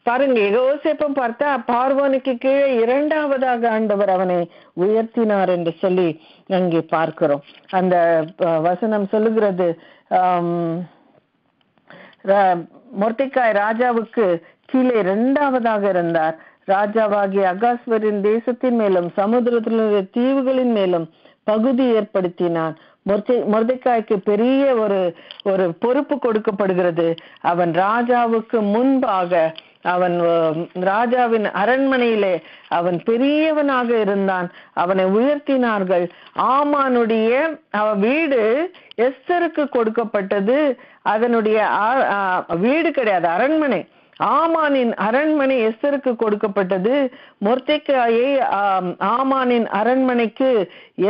பாருங்க, யோசேப்பும் பார்த்தா பார்வோனுக்கு கீழே 2வதாக ஆண்டவர் அவனை உயர்த்தினார் என்று சொல்லி அங்கே பார்க்கிறோம். அந்த வசனம் சொல்லுகிறது, மொர்தெக்காய் ராஜாவுக்கு கீழே 2வதாக இருந்தார். ராஜாவாகிய அகாஸ்வரின் தேசத்தின் மேலும் சமுத்திரத்திலுள்ள தீவுகளின் மேலும் பகுதி ஏற்படுத்தினான். மொர்தெக்காய்க்கு பெரிய ஒரு பொறுப்பு கொடுக்கப்படுகிறது. அவன் ராஜாவுக்கு முன்பாக, அவன் ராஜாவின் அரண்மனையிலே அவன் பெரியவனாக இருந்தான். அவனை உயர்த்தினார்கள். ஆமானுடைய வீடு எஸ்தருக்கு கொடுக்கப்பட்டது. அதனுடைய வீடு கிடையாது, அரண்மனை. ஆமானின் அரண்மனை எஸ்தருக்கு கொடுக்கப்பட்டது. மொர்தெக்காயை ஆமானின் அரண்மனைக்கு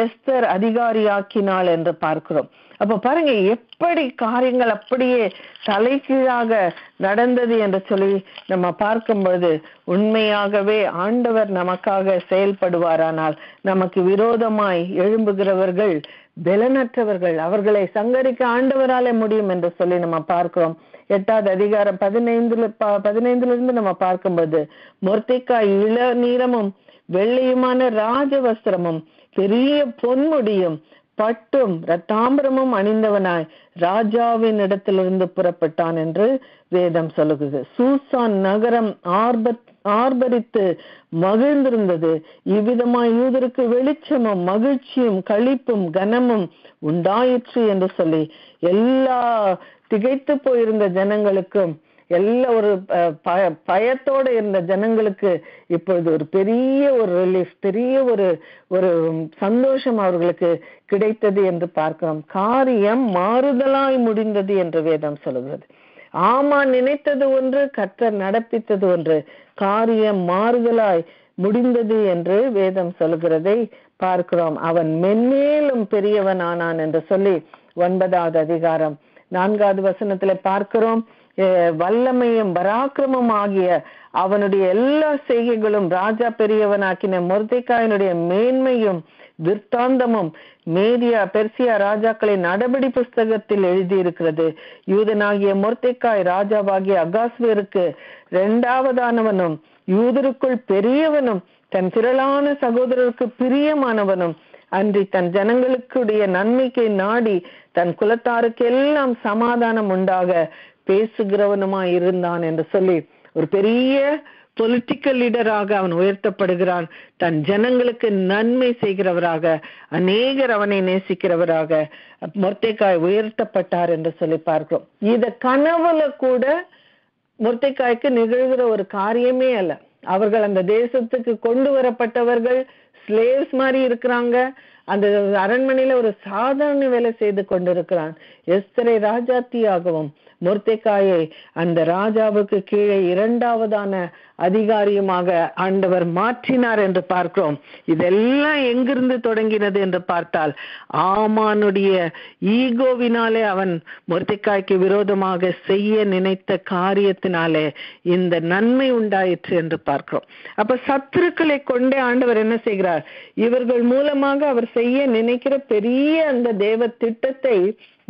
எஸ்தர் அதிகாரியாக்கினாள் என்று பார்க்கிறோம். அப்ப பாருங்க எப்படி காரியங்கள் அப்படியே தலைகீழாக நடந்தது என்று சொல்லி நம்ம பார்க்கும்போது, உண்மையாகவே ஆண்டவர் நமக்காக செயல்படுவாரானால் நமக்கு விரோதமாய் எழும்புகிறவர்கள் பலனற்றவர்கள், அவர்களை சங்கரிக்க ஆண்டவராலே முடியும் என்று சொல்லி நம்ம பார்க்கிறோம். 8வது அதிகாரம் 15 நம்ம பார்க்கும்போது, மொர்தெக்காய் இளநீலமும் வெள்ளையுமான ராஜ வஸ்திரமும் பெரிய பொன்முடியும் பட்டும் இரத்தாம்பரமும் அணிந்தவனாய் ராஜாவின் இடத்திலிருந்து புறப்பட்டான் என்று வேதம் சொல்லுகிறது. சூசான் நகரம் ஆர்ப்பரித்து மகிழ்ந்திருந்தது. இவ்விதமாய் யூதருக்கு வெளிச்சமும் மகிழ்ச்சியும் களிப்பும் கனமும் உண்டாயிற்று என்று சொல்லி எல்லா திகைத்து போயிருந்த ஜனங்களுக்கும், எல்லா ஒரு பயத்தோடு இருந்த ஜனங்களுக்கு இப்பொழுது ஒரு பெரிய ஒரு ரிலீஃப், பெரிய ஒரு சந்தோஷம் அவர்களுக்கு கிடைத்தது என்று பார்க்கிறோம். காரியம் மாறுதலாய் முடிந்தது என்று வேதம் சொல்லுகிறது. ஆமா, நினைத்தது ஒன்று, கர்த்தர் நடப்பித்தது ஒன்று. காரியம் மாறுதலாய் முடிந்தது என்று வேதம் சொல்லுகிறதை பார்க்கிறோம். அவன் மென்மேலும் பெரியவன் ஆனான் என்று சொல்லி 9வது அதிகாரம் 4வது வசனத்துல பார்க்கிறோம். வல்லமையும் பராக்கிரமும் ஆகிய அவனுடைய எல்லா செய்கைகளும் ராஜா பெரியவனாக்கின மொர்தெக்காயினுடைய மேன்மையும் விற்த்தாந்தமும் மேதியா பெர்சியா ராஜாக்களின் நடபடி புஸ்தகத்தில் எழுதியிருக்கிறது. யூதனாகிய மொர்தெக்காய் ராஜாவாகிய அகாஸ்வேருக்கு 2வதானவனும் யூதருக்குள் பெரியவனும் தன் திரளான சகோதரருக்கு பிரியமானவனும் அன்றி தன் ஜனங்களுக்குடைய நன்மைக்கு நாடி தன் குலத்தாருக்கு எல்லாம் சமாதானம் உண்டாக பேசுகிறவனுமாய் இருந்தான் என்று சொல்லி ஒரு பெரிய பொலிட்டிக்கல் லீடராக அவன் உயர்த்தப்படுகிறான். தன் ஜனங்களுக்கு நன்மை செய்கிறவராக, அநேகர் அவனை நேசிக்கிறவராக மொர்தெக்காய் உயர்த்தப்பட்டார் என்று சொல்லி பார்க்கிறோம். இத கனவுல கூட மொர்தெக்காய்க்கு நிகழ்கிற ஒரு காரியமே அல்ல. அவர்கள் அந்த தேசத்துக்கு கொண்டு வரப்பட்டவர்கள், ஸ்லேவ்ஸ் மாதிரி இருக்கிறாங்க. அந்த அரண்மனையில ஒரு சாதாரண வேலை செய்து கொண்டிருக்கிறான். எஸ்தரை ராஜாத்தியாகவும் மொர்தெக்காயை அந்த ராஜாவுக்கு கீழே 2வதான அதிகாரியுமாக ஆண்டவர் மாற்றினார் என்று பார்க்கிறோம். இதெல்லாம் எங்கிருந்து தொடங்கினது என்று பார்த்தால், ஆமானுடைய ஈகோவினாலே அவன் மொர்தெக்காய்க்கு விரோதமாக செய்ய நினைத்த காரியத்தினாலே இந்த நன்மை உண்டாயிற்று என்று பார்க்கிறோம். அப்ப சத்துருக்களை கொண்டே ஆண்டவர் என்ன செய்கிறார்? இவர்கள் மூலமாக அவர் செய்ய நினைக்கிற பெரிய அந்த தேவ திட்டத்தை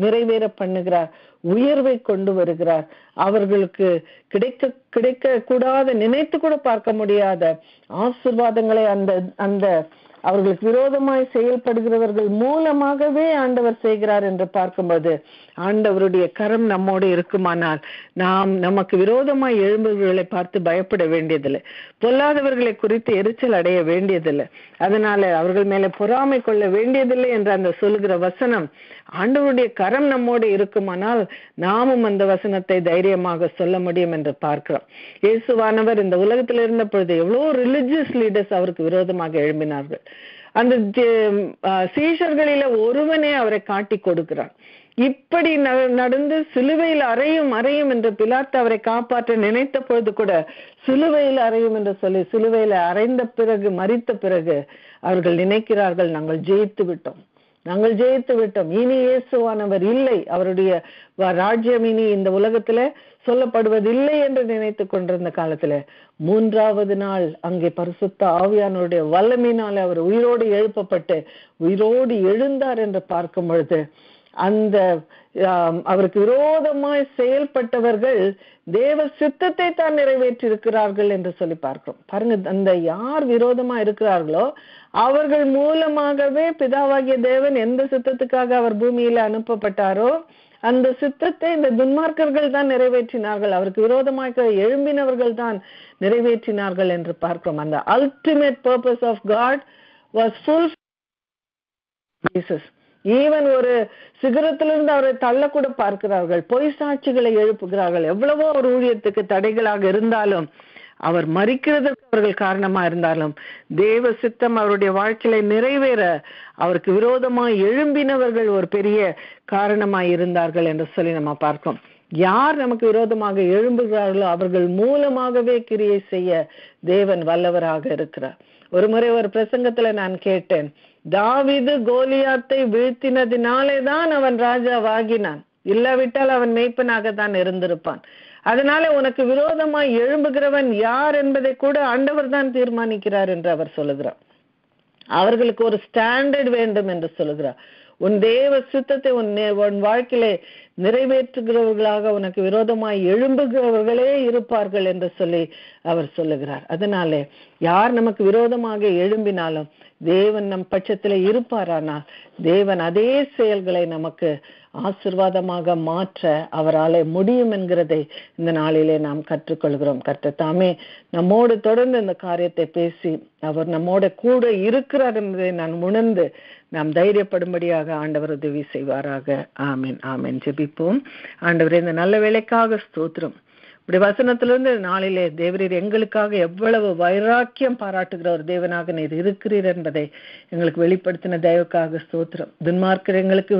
நிறைவேற பண்ணுகிறார். உயர்வை கொண்டு வருகிறார். அவர்களுக்கு கிடைக்க கூடாத, நினைத்து கூட பார்க்க முடியாத ஆசீர்வாதங்களை அந்த அவர்களுக்கு விரோதமாய் செயல்படுகிறவர்கள் மூலமாகவே ஆண்டவர் செய்கிறார் என்று பார்க்கும்போது, ஆண்டவருடைய கரம் நம்மோடு இருக்குமானால் நாம் நமக்கு விரோதமாய் எழும்புகளை பார்த்து பயப்பட வேண்டியதில்லை. பொல்லாதவர்களை குறித்து எரிச்சல் அடைய வேண்டியதில்லை. அதனால அவர்கள் மேல பொறாமை கொள்ள வேண்டியதில்லை என்று அந்த சொல்லுகிற வசனம், ஆண்டவருடைய கரம் நம்மோடு இருக்குமானால் நாமும் அந்த வசனத்தை தைரியமாக சொல்ல முடியும் என்று பார்க்கிறோம். இயேசுவானவர் இந்த உலகத்தில் இருந்த பொழுது எவ்வளவு ரிலிஜியஸ் லீடர்ஸ் அவருக்கு விரோதமாக எழும்பினார்கள். அந்த சீஷர்களில ஒருவனே அவரை காட்டி கொடுக்கிறான். இப்படி நடந்து சிலுவையில் அறையும் என்று பிலாத்து அவரை காப்பாற்ற நினைத்த பொழுது கூட சிலுவையில் அறையும் என்று சொல்லி சிலுவையில அறைந்த பிறகு, மரித்த பிறகு அவர்கள் நினைக்கிறார்கள், நாங்கள் ஜெயித்து விட்டோம், இனி இயேசுவானவர் இல்லை, அவருடைய ராஜ்யம் இனி இந்த உலகத்துல சொல்லப்படுவதில்லை என்று நினைத்து கொண்டிருந்த காலத்துல 3வது நாள் அங்கே பரிசுத்த ஆவியானவருடைய வல்லமையினால அவர் உயிரோடு எழுப்பப்பட்டு உயிரோடு எழுந்தார் என்று பார்க்கும் பொழுது, அந்த அவருக்கு விரோதமாய் செயல்பட்டவர்கள் தேவ சித்தத்தை தான் நிறைவேற்றி இருக்கிறார்கள் என்று சொல்லி பார்க்கிறோம். பாருங்க, அந்த யார் விரோதமா இருக்கிறார்களோ அவர்கள் மூலமாகவே பிதாவாகிய தேவன் எந்த சித்தத்துக்காக அவர் பூமியில அனுப்பப்பட்டாரோ அந்த சித்தத்தை இந்த துன்மார்க்கர்கள் தான் நிறைவேற்றினார்கள். அவருக்கு விரோதமாக எழும்பினவர்கள் தான் நிறைவேற்றினார்கள் என்று பார்க்கிறோம். அந்த ultimate purpose of God was full Jesus. Even ஒரு சிகரத்திலிருந்து அவரை தள்ளக்கூட பார்க்கிறார்கள், பொய் சாட்சிகளை எழுப்புகிறார்கள். எவ்வளவோ ஒரு ஊழியத்துக்கு தடைகளாக இருந்தாலும், அவர் மரிக்கிறதுக்கு அவர்கள் காரணமா இருந்தாலும், தேவ சித்தம் அவருடைய வாழ்க்கையில நிறைவேற அவருக்கு விரோதமாய் எழும்பினவர்கள் ஒரு பெரிய காரணமாய் இருந்தார்கள் என்று சொல்லி நம்ம பார்க்கிறோம். யார் நமக்கு விரோதமாக எழும்புகிறார்களோ அவர்கள் மூலமாகவே கிரியை செய்ய தேவன் வல்லவராக இருக்கிறார். ஒரு முறை ஒரு பிரசங்கத்துல நான் கேட்டேன், தாவீது கோலியாத்தை வீழ்த்தினதினாலே தான் அவன் ராஜாவாகினான், இல்லாவிட்டால் அவன் மேய்ப்பனாகத்தான் இருந்திருப்பான். அதனால உனக்கு விரோதமாய் எழும்புகிறவன் யார் என்பதை கூட ஆண்டவர் தான் தீர்மானிக்கிறார் என்று அவர் சொல்லுகிறார். அவர்களுக்கு ஒரு ஸ்டாண்டர்ட் வேண்டும் என்று சொல்லுகிறார். உன் தேவ சித்தத்தை உன் வாழ்க்கையிலே நிறைவேற்றுகிறவர்களாக உனக்கு விரோதமாய் எழும்புகிறவர்களே இருப்பார்கள் என்று சொல்லி அவர் சொல்லுகிறார். அதனாலே யார் நமக்கு விரோதமாக எழும்பினாலும் தேவன் நம் பட்சத்திலே இருப்பாரானால் தேவன் அதே செயல்களை நமக்கு ஆசீர்வாதமாக மாற்ற அவராலே முடியும் என்கிறதை இந்த நாளிலே நாம் கற்றுக்கொள்கிறோம். கர்த்தர் தாமே நம்மோடு தொடர்ந்து இந்த காரியத்தை பேசி அவர் நம்மோட கூட இருக்கிறார் என்பதை நான் உணர்ந்து நாம் தைரியப்படும்படியாக ஆண்டவர் உதவி செய்வாராக. ஆமீன் ஆமீன். ஜெபிப்போம். ஆண்டவரே, இந்த நல்ல வேலைக்காக ஸ்தோத்திரம். இப்படி வசனத்திலிருந்து நாளிலே தேவரீர் எங்களுக்காக எவ்வளவு வைராக்கியம் பாராட்டுகிற ஒரு தேவனாக நீர் இருக்கிறீர் என்பதை எங்களுக்கு வெளிப்படுத்தின தயவுக்காக ஸ்தோத்திரம். துன்மார்க்கர் எங்களுக்கு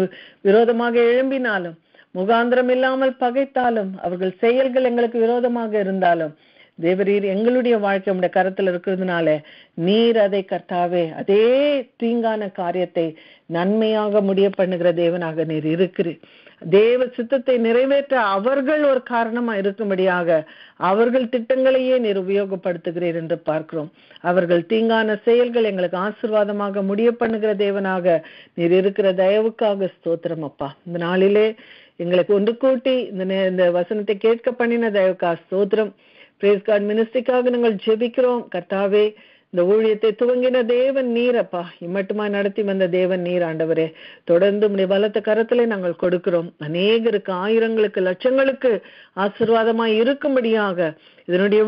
விரோதமாக எழும்பினாலும், முகாந்திரம் இல்லாமல் பகைத்தாலும், அவர்கள் செயல்கள் எங்களுக்கு விரோதமாக இருந்தாலும், தேவரீர் எங்களுடைய வாழ்க்கை உடைய கரத்தில் இருக்கிறதுனால நீர் அதை கர்த்தாவே அதே தீங்கான காரியத்தை நன்மையாக முடிய பண்ணுகிற தேவனாக நீர் இருக்கிறீர். தேவ சித்தத்தை நிறைவேற்ற அவர்கள் ஒரு காரணமா இருக்கும்படியாக அவர்கள் திட்டங்களையே நீர் உபயோகப்படுத்துகிறீர் என்று பார்க்கிறோம். அவர்கள் தீங்கான செயல்கள் எங்களுக்கு ஆசீர்வாதமாக முடிய பண்ணுகிற தேவனாக நீர் இருக்கிற தயவுக்காக ஸ்தோத்திரம் அப்பா. இந்த நாளிலே எங்களுக்கு ஒன்று கூட்டி இந்த வசனத்தை கேட்க பண்ணின தயவுக்காக ஸ்தோத்திரம். பிரேஸ் கார்ட் மினிஸ்ட்ரிக்காக நாங்கள் ஜெபிக்கிறோம். கர்த்தாவே, இந்த ஊழியத்தை துவங்கின தேவன் நீரப்பா, இம்மட்டுமா நடத்தி வந்த தேவன் நீர் ஆண்டவரே. தொடர்ந்து உம்முடைய பலத்த கரத்திலே நாங்கள் கொடுக்கிறோம். அநேகருக்கு, ஆயிரங்களுக்கு, லட்சங்களுக்கு ஆசீர்வாதமாய் இருக்கும்படியாக, இதனுடைய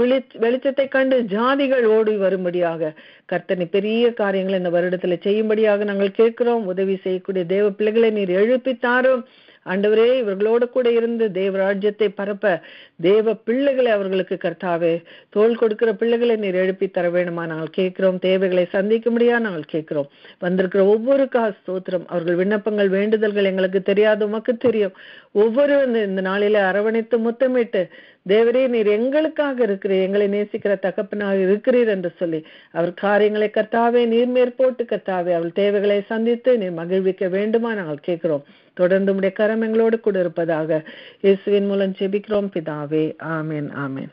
வெளிச்சத்தை கண்டு ஜாதிகள் ஓடி வரும்படியாக கர்த்தனை பெரிய காரியங்களை இந்த வருடத்துல செய்யும்படியாக நாங்கள் கேட்கிறோம். உதவி செய்யக்கூடிய தேவ பிள்ளைகளை நீர் எழுப்பித்தாரும் ஆண்டவரே. இவர்களோடு கூட இருந்து தேவ ராஜ்யத்தை பரப்ப தேவ பிள்ளைகளை அவர்களுக்கு கர்த்தாவே தோள் கொடுக்கிற பிள்ளைகளை நீர் எழுப்பி தர வேணுமா நாங்கள் கேட்கிறோம். தேவைகளை சந்திக்க முடியா நாங்கள் கேட்கிறோம். வந்திருக்கிற ஒவ்வொரு ஸ்தோத்திரம். அவர்கள் விண்ணப்பங்கள், வேண்டுதல்கள் எங்களுக்கு தெரியாது, உமக்கு தெரியும். ஒவ்வொரு இந்த நாளில அரவணைத்து முத்தமிட்டு தேவரே நீர் எங்களுக்காக இருக்கிறீர், எங்களை நேசிக்கிற தகப்பனாக இருக்கிறீர் என்று சொல்லி அவர் காரியங்களை கர்த்தாவே நீர் மேற்போட்டு கர்த்தாவே அவள் தேவைகளை சந்தித்து நீர் மகிழ்விக்க வேண்டுமா நாங்கள் கேட்கிறோம். தொடர்ந்து உம்முடைய கரம் எங்களோடு கூட இருப்பதாக இயேசுவின் மூலம் ஜெபிக்கிறோம் பிதாவே. ஆமென் ஆமென்.